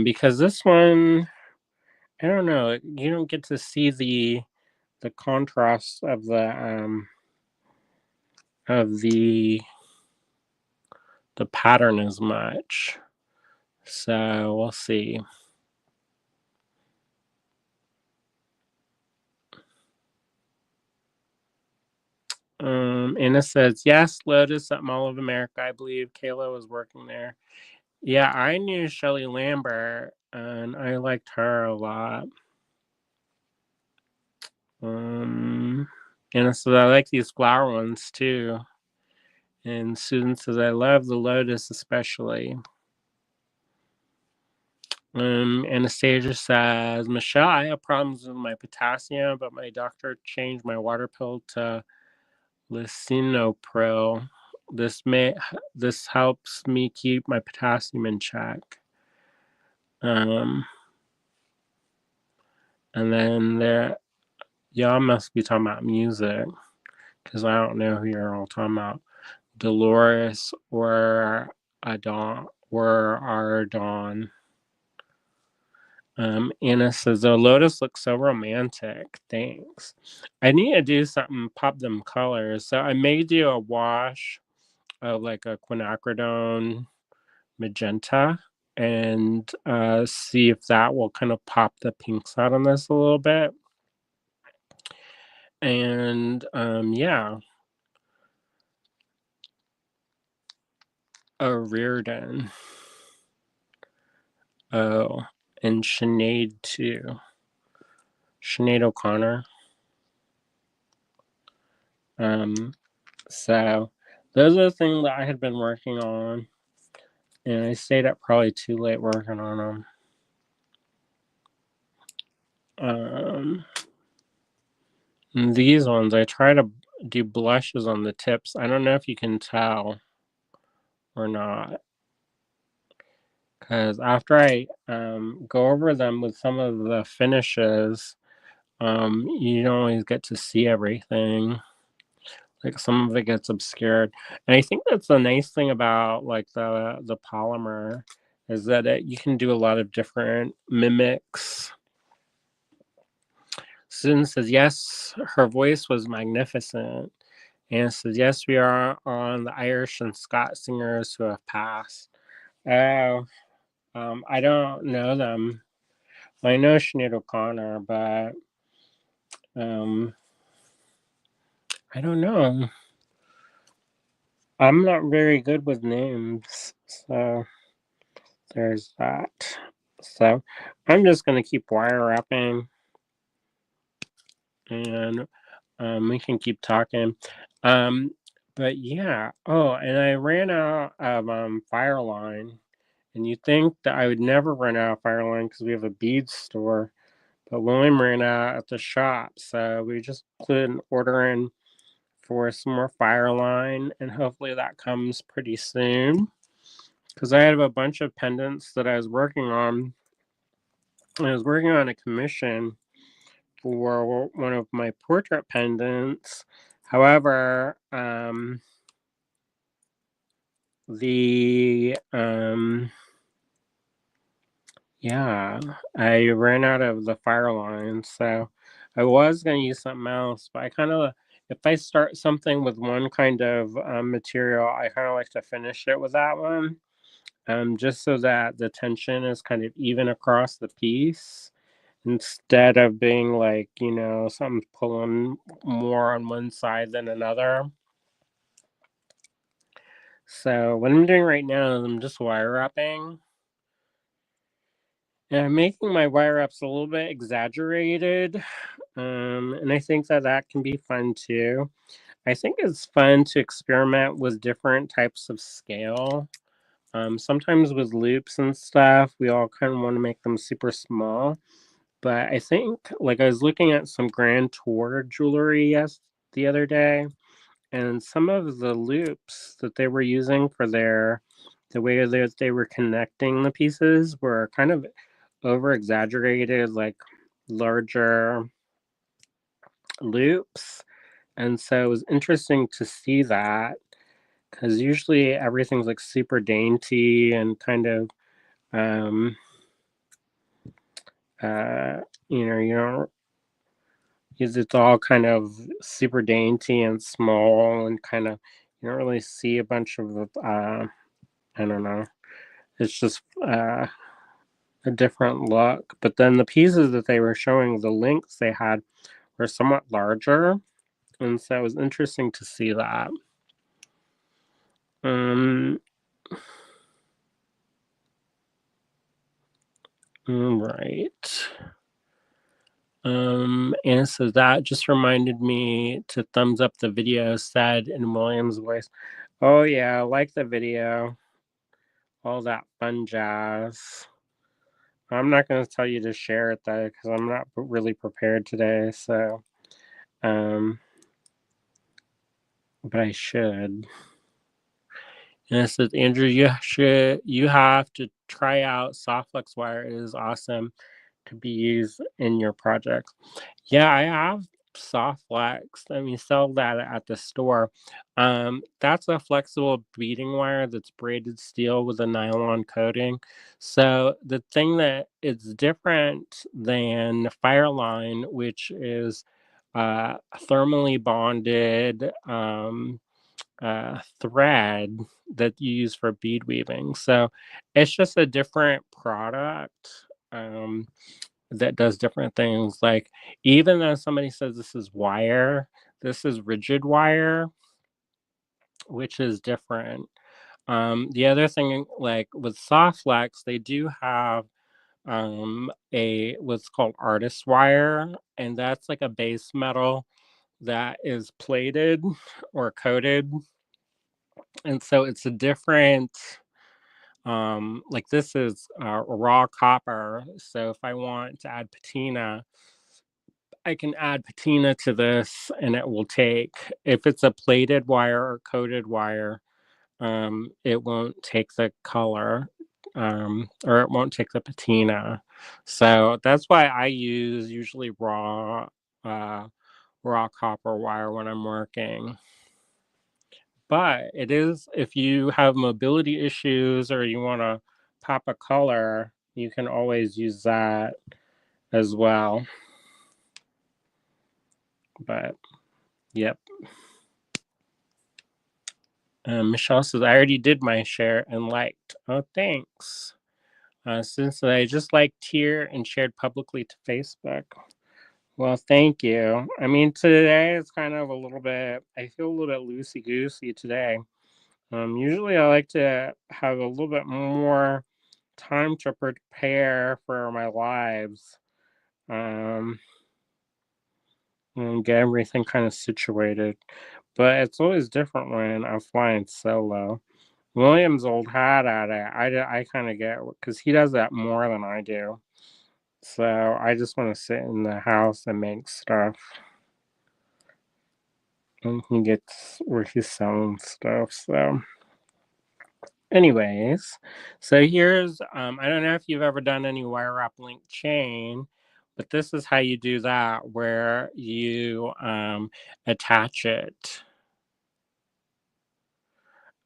Because this one, I don't know, you don't get to see the contrast of the pattern as much. So we'll see. Anna says, yes, Lotus at Mall of America. I believe Kayla was working there. Yeah, I knew Shelley Lambert and I liked her a lot. Anna says, I like these flower ones too. And Susan says, I love the Lotus especially. Anastasia says, Michelle, I have problems with my potassium, but my doctor changed my water pill to lisinopril. This helps me keep my potassium in check. And then y'all must be talking about music because I don't know who you're all talking about. Dolores or Adon or Ardon. Anna says, the Lotus looks so romantic. Thanks. I need to do something, pop them colors. So I may do a wash of like a quinacridone magenta and see if that will kind of pop the pinks out on this a little bit. And yeah. Reardon. Oh, and Sinead too. Sinead O'Connor. So those are the things that I had been working on, and I stayed up probably too late working on them. These ones, I try to do blushes on the tips. I don't know if you can tell or not, because after I go over them with some of the finishes, you don't always get to see everything. Like some of it gets obscured, and I think that's the nice thing about like the polymer is that you can do a lot of different mimics. Susan says yes, her voice was magnificent. And says yes, we are on the Irish and Scott singers who have passed. Oh, I don't know them. I know Sinead O'Connor, but I don't know. I'm not very good with names, so there's that. So I'm just gonna keep wire wrapping, and we can keep talking. But yeah. Oh, and I ran out of Fireline, And you'd think that I would never run out of Fireline because we have a bead store, but William ran out at the shop, so we just put an order in for some more Fireline, and hopefully that comes pretty soon. Because I have a bunch of pendants that I was working on. I was working on a commission for one of my portrait pendants. However, yeah, I ran out of the Fireline, so I was gonna use something else, but I kind of, if I start something with one kind of material, I kind of like to finish it with that one, just so that the tension is kind of even across the piece instead of being like, something pulling more on one side than another. So what I'm doing right now is I'm just wire wrapping. And I'm making my wire ups a little bit exaggerated. And I think that that can be fun too. I think it's fun to experiment with different types of scale. Sometimes with loops and stuff, we all kind of want to make them super small. But I think, like, I was looking at some Grand Tour jewelry the other day, and some of the loops that they were using for the way that they were connecting the pieces were kind of over exaggerated, like larger loops. And so it was interesting to see that because usually everything's like super dainty and kind of, um, uh, you don't, it's all kind of super dainty and small and kind of, you don't really see a bunch of, I don't know, it's just a different look. But then the pieces that they were showing, the links they had were somewhat larger. And so it was interesting to see that. Um, right. And so that just reminded me to thumbs up the video, said in William's voice. Oh yeah, I like the video. All that fun jazz. I'm not going to tell you to share it though, because I'm not really prepared today. So, um, but I should. And it says, Andrew, you have to try out Softflex wire. It is awesome to be used in your projects. Yeah, I have Softflex. I mean, sell that at the store. That's a flexible beading wire that's braided steel with a nylon coating. So the thing that is different than Fireline, which is thermally bonded thread that you use for bead weaving. So it's just a different product. That does different things. Like, even though somebody says this is wire, this is rigid wire, which is different. The other thing, like with Softflex, they do have a what's called artist wire, and that's like a base metal that is plated or coated, and so it's a different. Like this is raw copper, so if I want to add patina, I can add patina to this and it will take, if it's a plated wire or coated wire, it won't take the color, or it won't take the patina. So that's why I use usually uh, raw copper wire when I'm working. But it is, if you have mobility issues or you want to pop a color, you can always use that as well. But yep. Michelle says, I already did my share and liked. Oh, thanks. Since I just liked here and shared publicly to Facebook. Well, thank you. I mean, today it's kind of a little bit, I feel a little bit loosey goosey today. Usually I like to have a little bit more time to prepare for my lives, um, and get everything kind of situated. But it's always different when I'm flying solo. William's old hat at it. I kind of get, because he does that more than I do. So I just want to sit in the house and make stuff. And he gets where he's selling stuff. So, anyways, so here's I don't know if you've ever done any wire wrap link chain, but this is how you do that, where you attach it.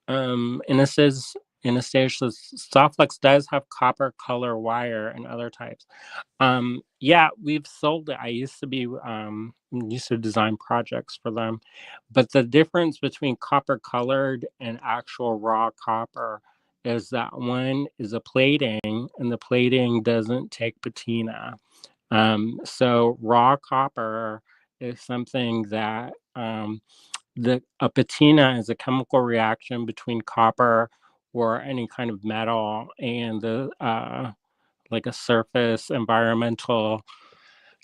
And it says in a stage says Softflex does have copper color wire and other types. Yeah, we've sold it. I used to design projects for them, but the difference between copper colored and actual raw copper is that one is a plating, and the plating doesn't take patina. So raw copper is something that a patina is a chemical reaction between copper or any kind of metal and the like a surface environmental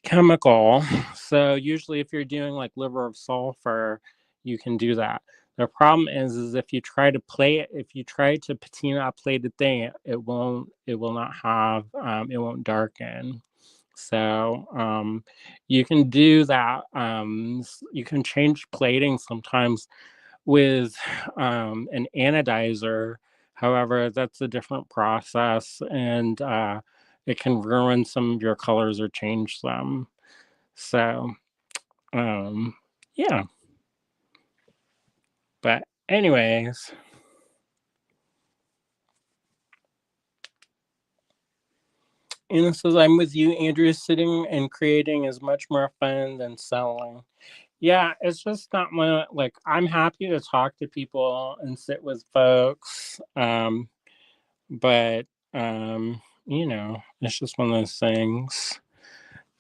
chemical. So usually if you're doing like liver of sulfur, you can do that. The problem is if you try to patina a plated thing, it will not have, it won't darken. So you can do that. You can change plating sometimes with an anodizer. However, that's a different process, and it can ruin some of your colors or change them. So, yeah. But anyways, and it says, I'm with you, Andrew. Sitting and creating is much more fun than selling. Yeah, it's just not my, like, I'm happy to talk to people and sit with folks. But it's just one of those things.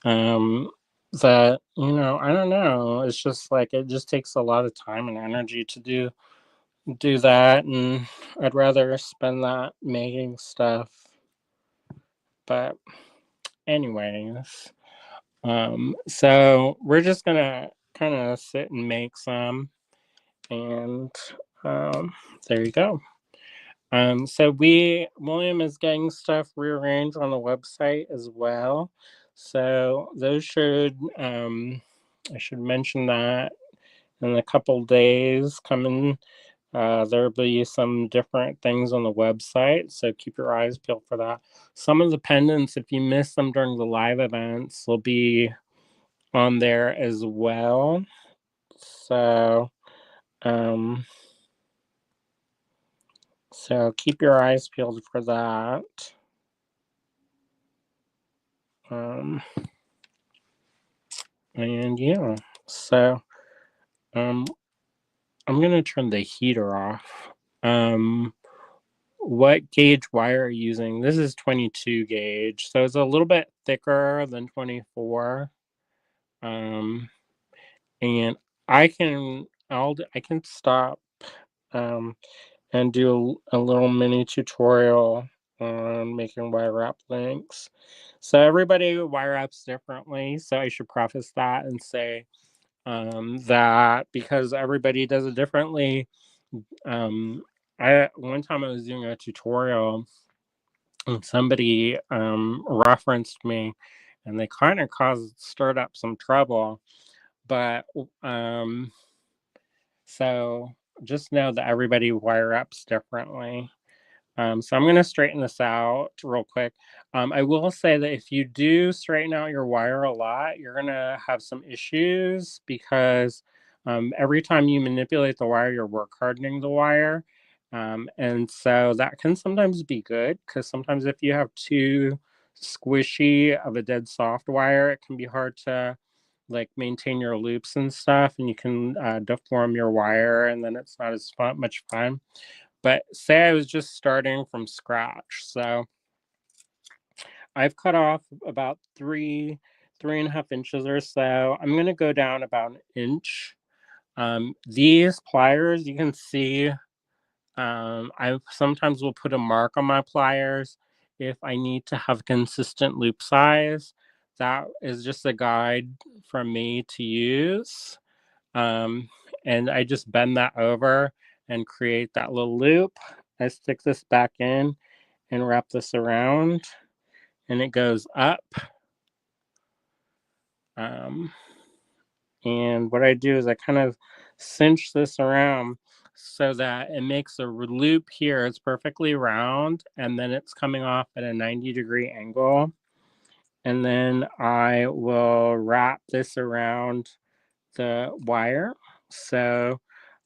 Um, that, I don't know. It's just like it just takes a lot of time and energy to do that, and I'd rather spend that making stuff. But anyways, so we're just gonna kind of sit and make some, and there you go. So William is getting stuff rearranged on the website as well. So those I should mention that in a couple days coming. There'll be some different things on the website, so keep your eyes peeled for that. Some of the pendants, if you miss them during the live events, will be on there as well. So, keep your eyes peeled for that. And yeah, so I'm gonna turn the heater off. What gauge wire are you using? This is 22 gauge, so it's a little bit thicker than 24. And I can stop and do a little mini tutorial on making wire wrap links. So everybody wire wraps differently, so I should preface that and say that because everybody does it differently. One time I was doing a tutorial and somebody referenced me, and they kind of stirred up some trouble. But so just know that everybody wire ups differently. So I'm going to straighten this out real quick. I will say that if you do straighten out your wire a lot, you're going to have some issues because every time you manipulate the wire, you're work hardening the wire. And so that can sometimes be good because sometimes if you have too squishy of a dead soft wire, it can be hard to like maintain your loops and stuff, and you can deform your wire, and then it's not as much fun. But say I was just starting from scratch. So I've cut off about 3.5 inches or so. I'm going to go down about an inch. These pliers, you can see, I sometimes will put a mark on my pliers if I need to have consistent loop size. That is just a guide from me to use. And I just bend that over and create that little loop. I stick this back in and wrap this around, and it goes up. And what I do is I kind of cinch this around so that it makes a loop here. It's perfectly round, and then it's coming off at a 90-degree angle. And then I will wrap this around the wire. So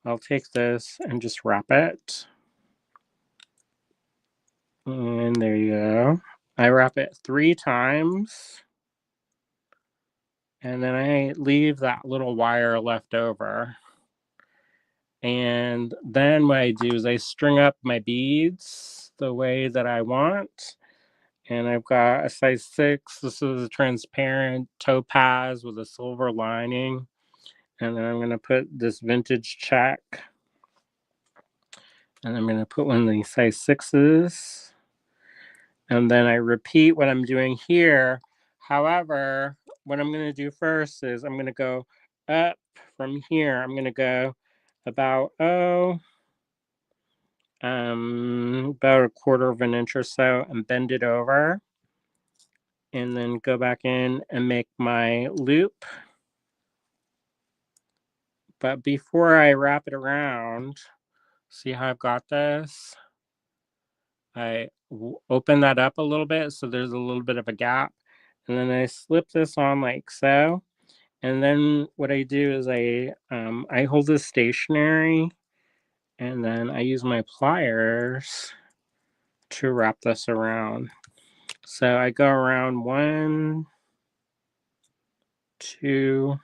I'll take this and just wrap it. And there you go. I wrap it 3 times. And then I leave that little wire left over. And then what I do is I string up my beads the way that I want. And I've got a size 6. This is a transparent topaz with a silver lining. And then I'm going to put this vintage check. And I'm going to put one of these size 6s. And then I repeat what I'm doing here. However, what I'm going to do first is I'm going to go up from here. I'm going to go about, about a quarter of an inch or so and bend it over. And then go back in and make my loop. But before I wrap it around, see how I've got this? I open that up a little bit so there's a little bit of a gap. And then I slip this on like so. And then what I do is I hold this stationary, and then I use my pliers to wrap this around. So I go around 1, 2,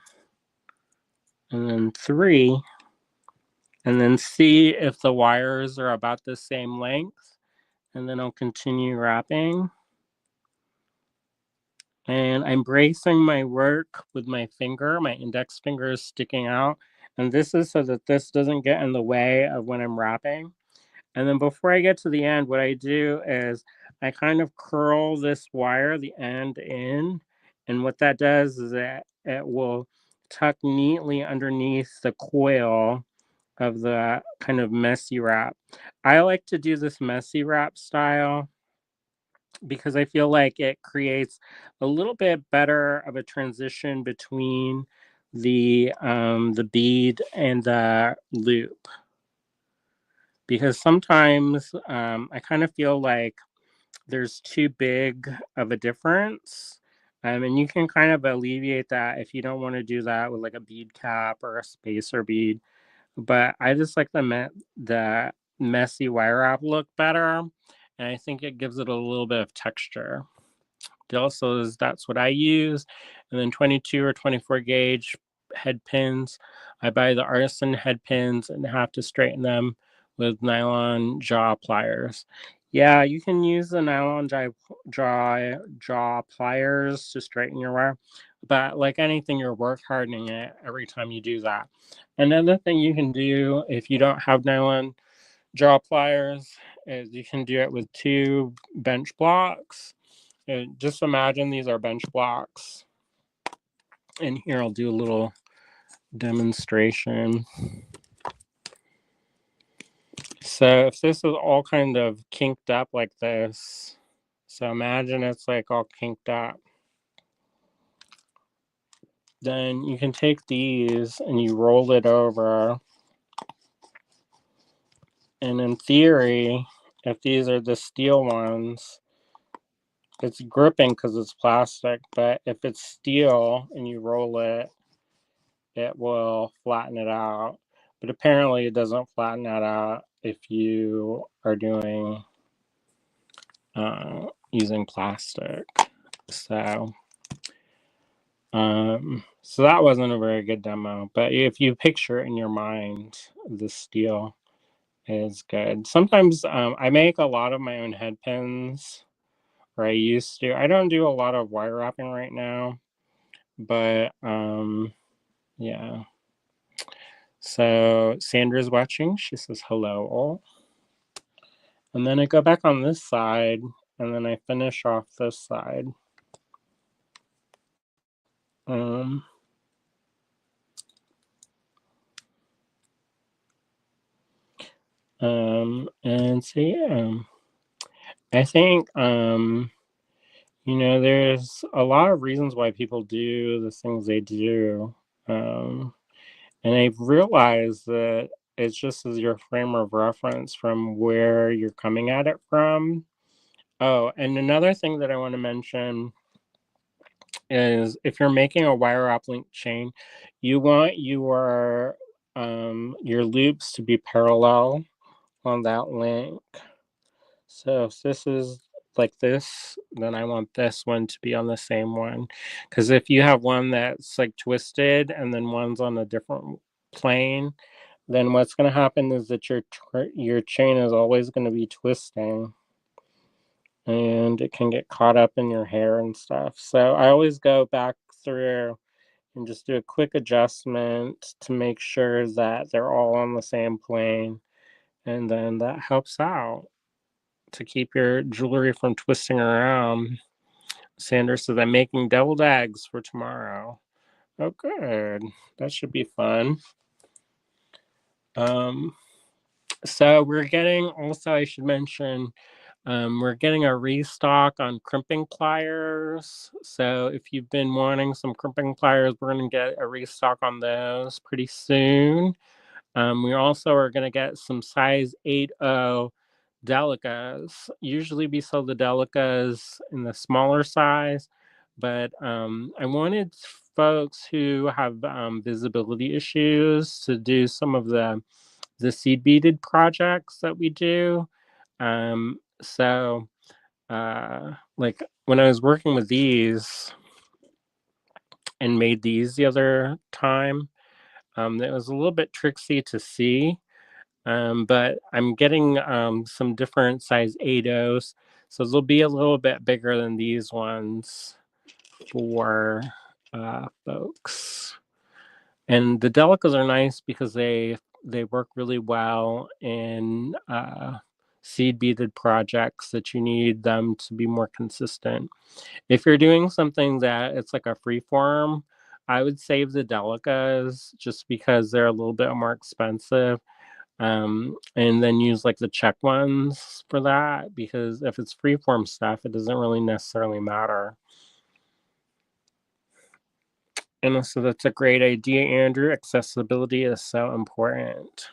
and then 3, and then see if the wires are about the same length. And then I'll continue wrapping. And I'm bracing my work with my finger. My index finger is sticking out. And this is so that this doesn't get in the way of when I'm wrapping. And then before I get to the end, what I do is I kind of curl this wire, the end in. And what that does is that it will tuck neatly underneath the coil of the kind of messy wrap. I like to do this messy wrap style because I feel like it creates a little bit better of a transition between the bead and the loop. Because sometimes I kind of feel like there's too big of a difference. And you can kind of alleviate that if you don't want to do that with like a bead cap or a spacer bead. But I just like the messy wire wrap look better. And I think it gives it a little bit of texture. Also, that's what I use. And then 22 or 24 gauge head pins. I buy the Artisan head pins and have to straighten them with nylon jaw pliers. Yeah, you can use the nylon jaw pliers to straighten your wire, but like anything, you're work hardening it every time you do that. Another thing you can do if you don't have nylon jaw pliers is you can do it with 2 bench blocks. Just imagine these are bench blocks. And here I'll do a little demonstration. So if this is all kind of kinked up like this, so imagine it's like all kinked up. Then you can take these and you roll it over. And in theory, if these are the steel ones, it's gripping because it's plastic, but if it's steel and you roll it, it will flatten it out. But apparently it doesn't flatten that out if you are doing using plastic. So so that wasn't a very good demo, but if you picture it in your mind, the steel is good. Sometimes I make a lot of my own head pins, or I used to. I don't do a lot of wire wrapping right now, but yeah. So Sandra's watching. She says hello all. And then I go back on this side, and then I finish off this side. And so yeah, I think there's a lot of reasons why people do the things they do. Um, and I've realized that it's just as your frame of reference from where you're coming at it from. Oh, and another thing that I want to mention is if you're making a wire uplink chain, you want your loops to be parallel on that link. So if this is like this, then I want this one to be on the same one. Because if you have one that's like twisted and then one's on a different plane, then what's going to happen is that your chain is always going to be twisting, and it can get caught up in your hair and stuff. So I always go back through and just do a quick adjustment to make sure that they're all on the same plane, and then that helps out to keep your jewelry from twisting around. Sanders says, I'm making deviled eggs for tomorrow. Oh, good. That should be fun. Um, so we're getting, also, I should mention, we're getting a restock on crimping pliers. So if you've been wanting some crimping pliers, we're going to get a restock on those pretty soon. We also are going to get some size 8.0 Delicas. Usually we sell the Delicas in the smaller size, but I wanted folks who have visibility issues to do some of the seed beaded projects that we do. So like when I was working with these and made these the other time, it was a little bit tricksy to see. But I'm getting some different size 8.0s, so they'll be a little bit bigger than these ones for folks. And the Delicas are nice because they work really well in seed beaded projects that you need them to be more consistent. If you're doing something that it's like a free form, I would save the Delicas just because they're a little bit more expensive. And then use like the check ones for that, because if it's freeform stuff, it doesn't really necessarily matter. And so that's a great idea, Andrew. Accessibility is so important.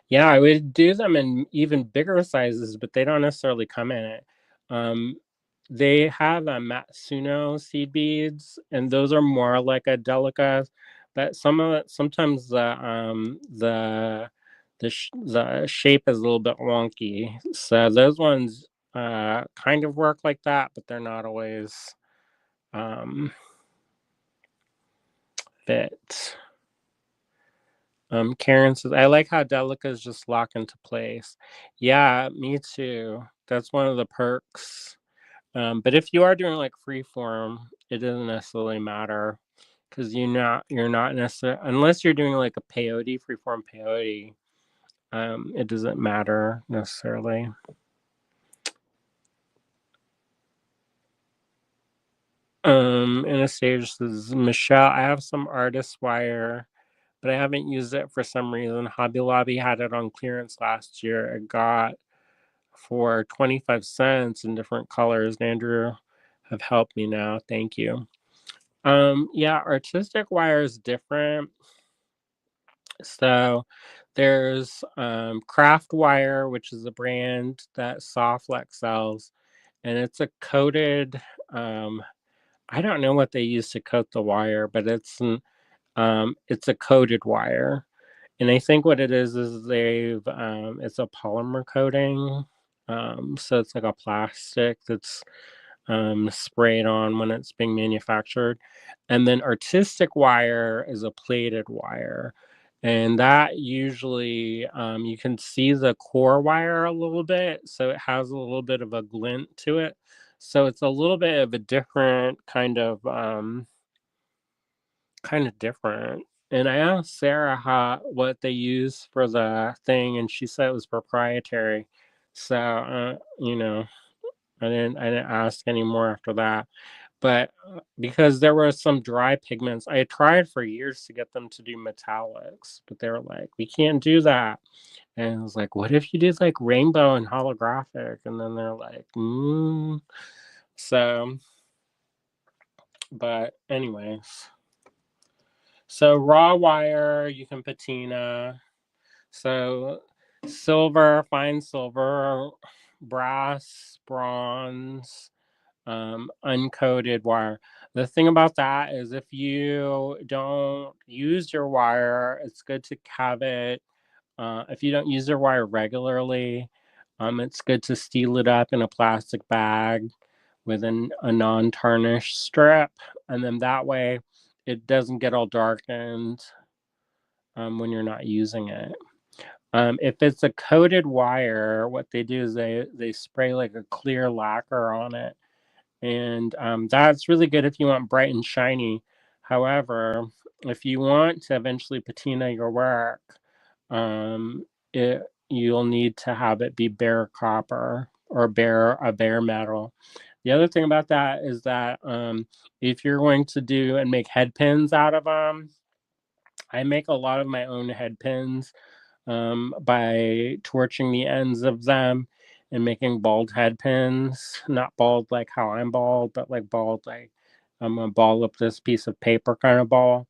Yeah, I would do them in even bigger sizes, but they don't necessarily come in it. They have a Matsuno seed beads, and those are more like a Delica, but sometimes the shape is a little bit wonky. So those ones kind of work like that, but they're not always fit. Karen says, I like how Delicas just lock into place. Yeah, me too. That's one of the perks. But if you are doing like freeform, it doesn't necessarily matter because you're not necessarily, unless you're doing like a peyote, freeform peyote, it doesn't matter necessarily. Anastasia says, Michelle, I have some artist wire, but I haven't used it for some reason. Hobby Lobby had it on clearance last year. It got for 25 cents in different colors. Andrew have helped me now. Thank you. Yeah, artistic wire is different. So there's Craft Wire, which is a brand that Softlex sells, and it's a coated. I don't know what they use to coat the wire, but it's a coated wire, and I think what it is it's a polymer coating. So it's like a plastic that's sprayed on when it's being manufactured. And then artistic wire is a plated wire. And that usually you can see the core wire a little bit. So it has a little bit of a glint to it. So it's a little bit of a different kind of different. And I asked Sarah what they use for the thing, and she said it was proprietary. So I didn't ask anymore after that. But because there were some dry pigments, I had tried for years to get them to do metallics, but they were like, we can't do that. And I was like, what if you did like rainbow and holographic? And then they're like, So, but anyways. So raw wire, you can patina. So silver, fine silver, brass, bronze, uncoated wire. The thing about that is if you don't use your wire, it's good to have it. If you don't use your wire regularly, it's good to seal it up in a plastic bag with a non-tarnished strip, and then that way it doesn't get all darkened when you're not using it. If it's a coated wire, what they do is they spray like a clear lacquer on it, and that's really good if you want bright and shiny. However, if you want to eventually patina your work, um, you'll need to have it be bare copper or bare metal. The other thing about that is that if you're going to do and make head pins out of them, I make a lot of my own head pins by torching the ends of them and making bald head pins. Not bald like how I'm bald, but like bald like I'm gonna ball up this piece of paper kind of ball.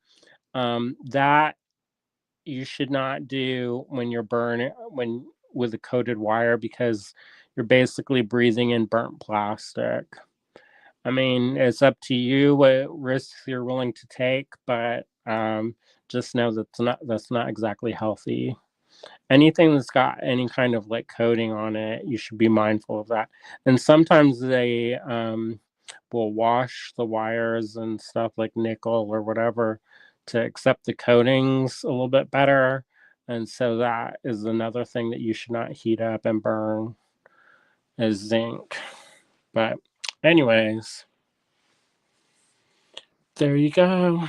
That you should not do when you're burning when with a coated wire because you're basically breathing in burnt plastic. I mean, it's up to you what risks you're willing to take, but just know that's not exactly healthy. Anything that's got any kind of like coating on it, you should be mindful of that. And sometimes they will wash the wires and stuff like nickel or whatever to accept the coatings a little bit better. And so that is another thing that you should not heat up and burn is zinc. But anyways, there you go.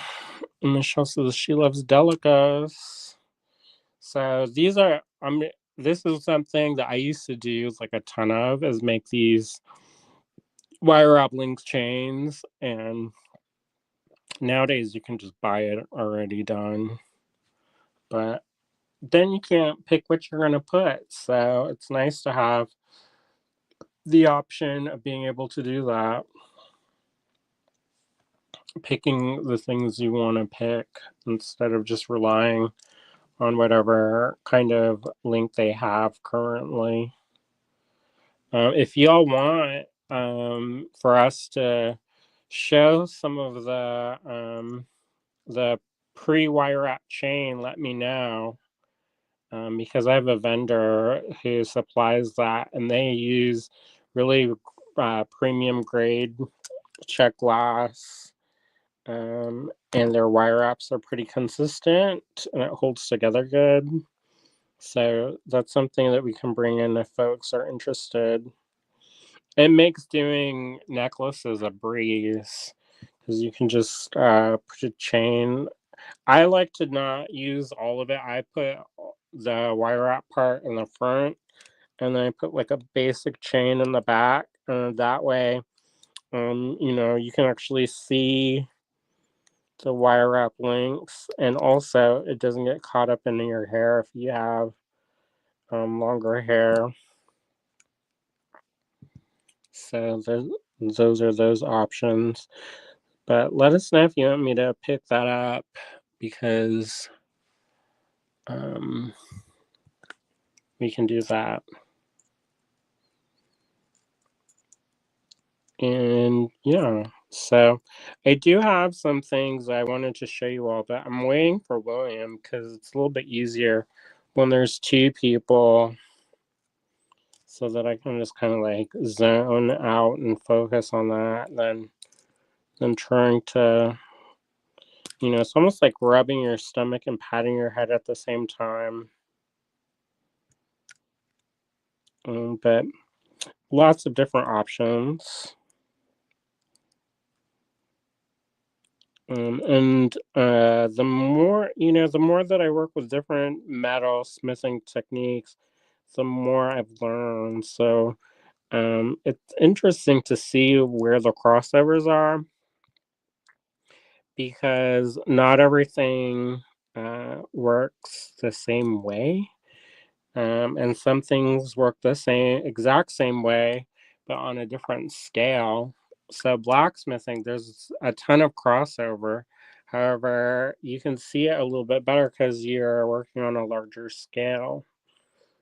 Michelle says she loves Delicas. So these are this is something that I used to do like a ton of is make these wire up link chains, and nowadays you can just buy it already done. But then you can't pick what you're gonna put. So it's nice to have the option of being able to do that. Picking the things you want to pick instead of just relying on whatever kind of link they have currently. If y'all want for us to show some of the pre-wire app chain, let me know because I have a vendor who supplies that, and they use really premium grade check glass, and their wire apps are pretty consistent, and it holds together good. So that's something that we can bring in if folks are interested. It makes doing necklaces a breeze because you can just put a chain. I like to not use all of it. I put the wire wrap part in the front, and then I put like a basic chain in the back. That way, you can actually see the wire wrap links, and also it doesn't get caught up in your hair if you have longer hair. So those are those options. But let us know if you want me to pick that up because we can do that. And yeah, so I do have some things I wanted to show you all, but I'm waiting for William because it's a little bit easier when there's two people so that I can just kind of like zone out and focus on that than trying to, it's almost like rubbing your stomach and patting your head at the same time. But lots of different options. And the more that I work with different metal smithing techniques, the more I've learned. So it's interesting to see where the crossovers are. because not everything works the same way. And some things work the exact same way, but on a different scale. So blacksmithing, there's a ton of crossover. However, you can see it a little bit better because you're working on a larger scale.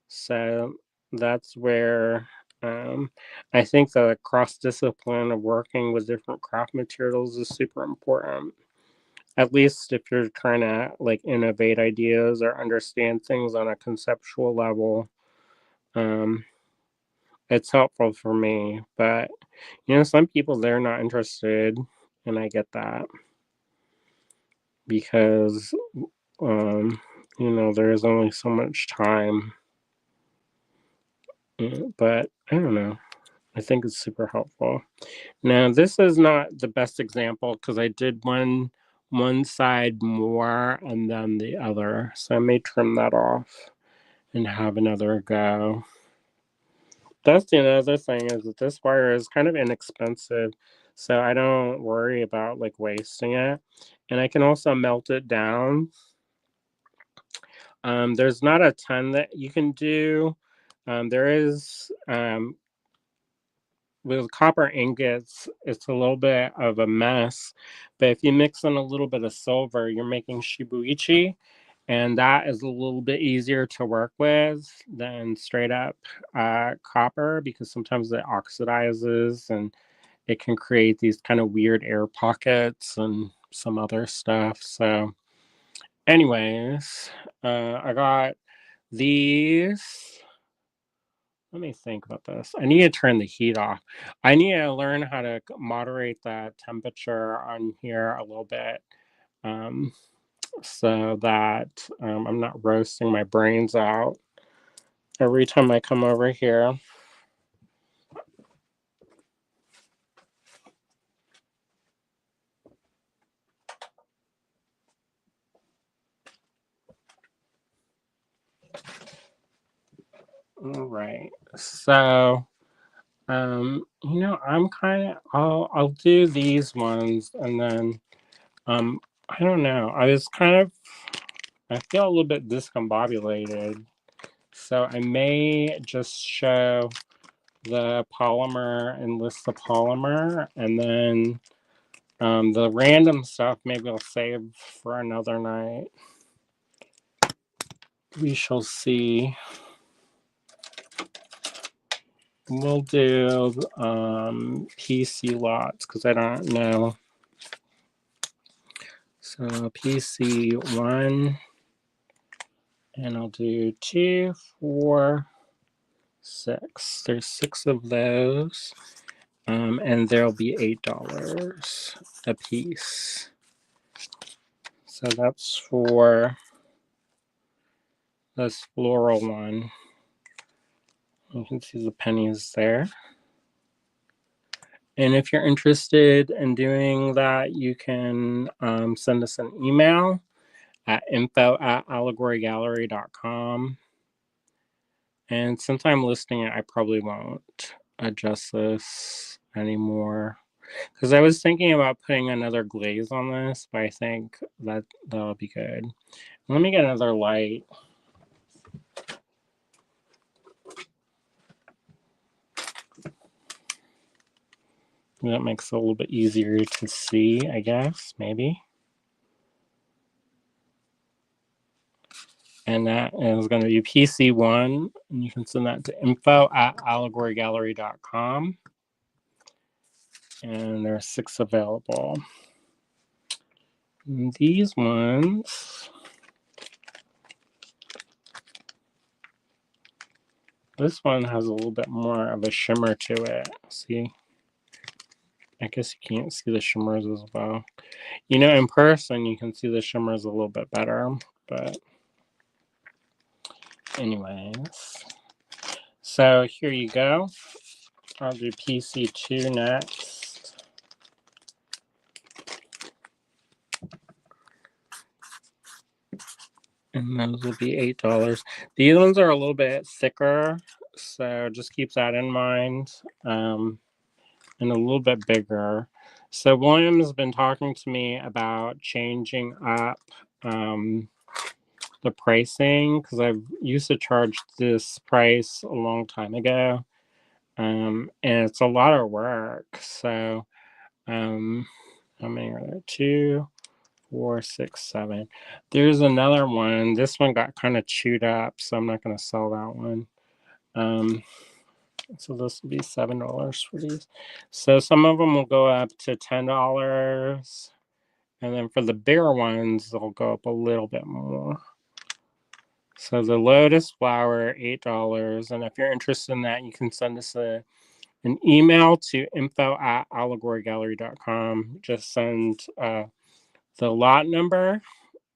So that's where I think the cross discipline of working with different craft materials is super important. At least if you're trying to like innovate ideas or understand things on a conceptual level, um, it's helpful for me. But some people they're not interested, and I get that because there's only so much time. But I don't know. I think it's super helpful. Now, this is not the best example because I did one side more and then the other. So I may trim that off and have another go. That's the other thing is that this wire is kind of inexpensive, so I don't worry about like wasting it. And I can also melt it down. There's not a ton that you can do. There is with copper ingots, it's a little bit of a mess. But if you mix in a little bit of silver, you're making shibuichi, and that is a little bit easier to work with than straight up copper because sometimes it oxidizes and it can create these kind of weird air pockets and some other stuff. So, anyways, I got these. Let me think about this. I need to turn the heat off. I need to learn how to moderate the temperature on here a little bit, um, so that I'm not roasting my brains out every time I come over here. All right. So, I'm kind of I'll do these ones and then I don't know. I feel a little bit discombobulated. So I may just show the polymer and list the polymer, and then the random stuff maybe I'll save for another night. We shall see. We'll do PC lots because I don't know. So PC 1, and I'll do 2, 4, 6. There's 6 of those. And there'll be $8 a piece. So that's for this floral one. You can see the pennies there. And if you're interested in doing that, you can send us an email at info@allegorygallery.com. And since I'm listing it, I probably won't adjust this anymore. Because I was thinking about putting another glaze on this, but I think that'll be good. Let me get another light. That makes it a little bit easier to see, I guess, maybe. And that is going to be PC1. And you can send that to info@allegorygallery.com. And there are 6 available. And these ones, this one has a little bit more of a shimmer to it. See? I guess you can't see the shimmers as well. In person, you can see the shimmers a little bit better. But anyways. So here you go. I'll do PC2 next. And those will be $8. These ones are a little bit thicker, so just keep that in mind. And a little bit bigger. So William has been talking to me about changing up the pricing because I used to charge this price a long time ago, and it's a lot of work. So, how many are there? 2, 4, 6, 7. There's another one. This one got kind of chewed up, so I'm not going to sell that one. So this will be $7 for these. So some of them will go up to $10, and then for the bigger ones, they'll go up a little bit more. So the lotus flower, $8. And if you're interested in that, you can send us an email to info@allegorygallery.com. Just send the lot number.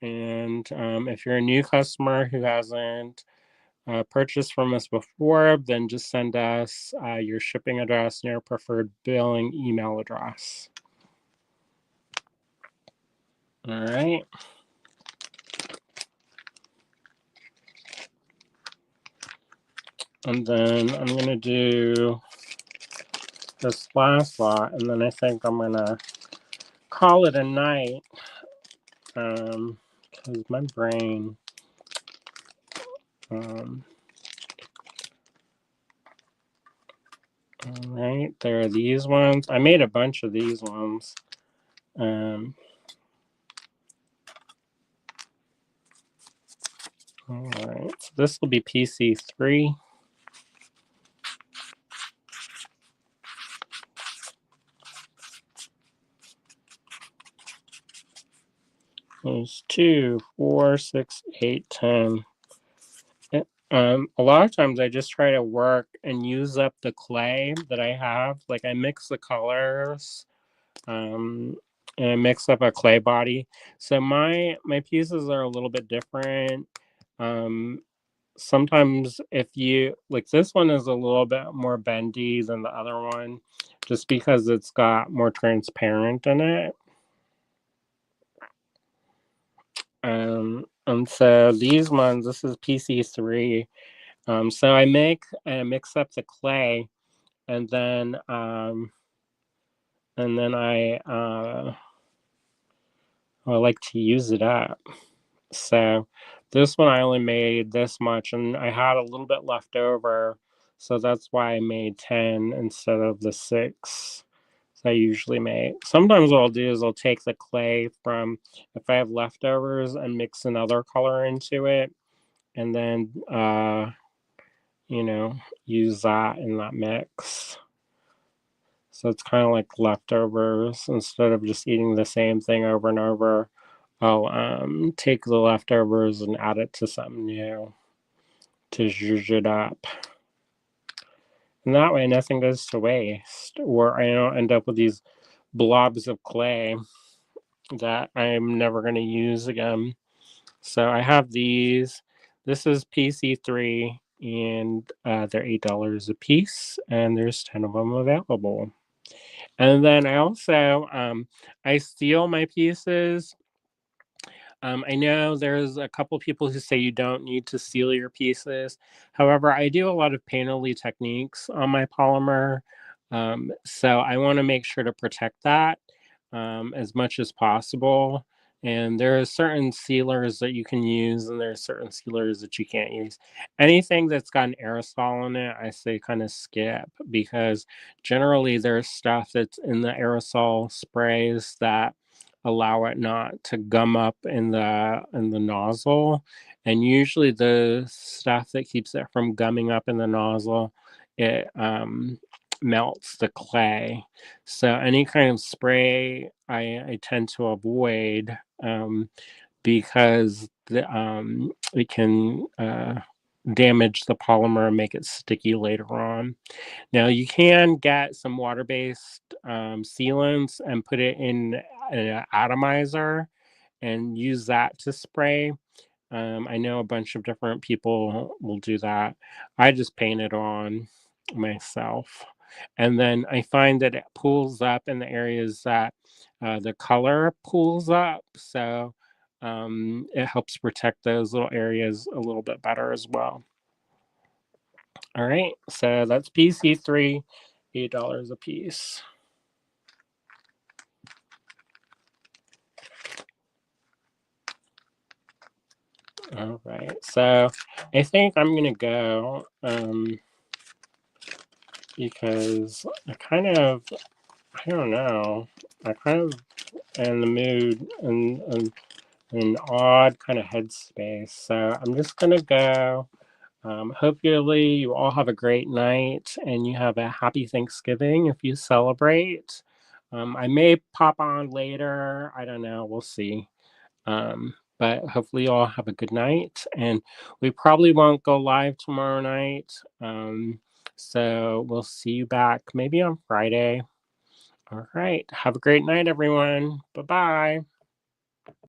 And if you're a new customer who hasn't purchased from us before, then just send us your shipping address and your preferred billing email address. All right. And then I'm going to do this last lot, and then I think I'm going to call it a night because my brain all right, there are these ones. I made a bunch of these ones. All right, so this will be PC3. There's 2, 4, 6, 8, 10. A lot of times I just try to work and use up the clay that I have. Like I mix the colors, and I mix up a clay body. So my pieces are a little bit different. Sometimes if you like, this one is a little bit more bendy than the other one, just because it's got more transparent in it. And so these ones, this is PC3. So I mix up the clay, and then I like to use it up. So this one I only made this much, and I had a little bit left over, so that's why I made 10 instead of the 6 I usually make. Sometimes what I'll do is I'll take the clay from, if I have leftovers, and mix another color into it, and then use that in that mix. So it's kind of like leftovers. Instead of just eating the same thing over and over, I'll take the leftovers and add it to something new to zhuzh it up. And that way nothing goes to waste, or I don't end up with these blobs of clay that I'm never going to use again. So I have these. This is PC3, and they're $8 a piece, and there's 10 of them available. And then I also I steal my pieces. I know there's a couple people who say you don't need to seal your pieces. However, I do a lot of painterly techniques on my polymer. So I want to make sure to protect that as much as possible. And there are certain sealers that you can use, and there are certain sealers that you can't use. Anything that's got an aerosol in it, I say kind of skip, because generally there's stuff that's in the aerosol sprays that allow it not to gum up in the nozzle, and usually the stuff that keeps it from gumming up in the nozzle, it melts the clay. So any kind of spray I tend to avoid, because it can damage the polymer and make it sticky later on. Now you can get some water-based sealants and put it in an atomizer and use that to spray. I know a bunch of different people will do that. I just paint it on myself. And then I find that it pulls up in the areas that the color pulls up. So it helps protect those little areas a little bit better as well. All right, so that's PC3, $8 a piece. All right. So I think I'm gonna go because I don't know. I kind of in the mood and an odd kind of headspace. So I'm just gonna go. Hopefully, you all have a great night and you have a happy Thanksgiving if you celebrate. I may pop on later. I don't know. We'll see. But hopefully, you all have a good night. And we probably won't go live tomorrow night. So we'll see you back maybe on Friday. All right. Have a great night, everyone. Bye bye.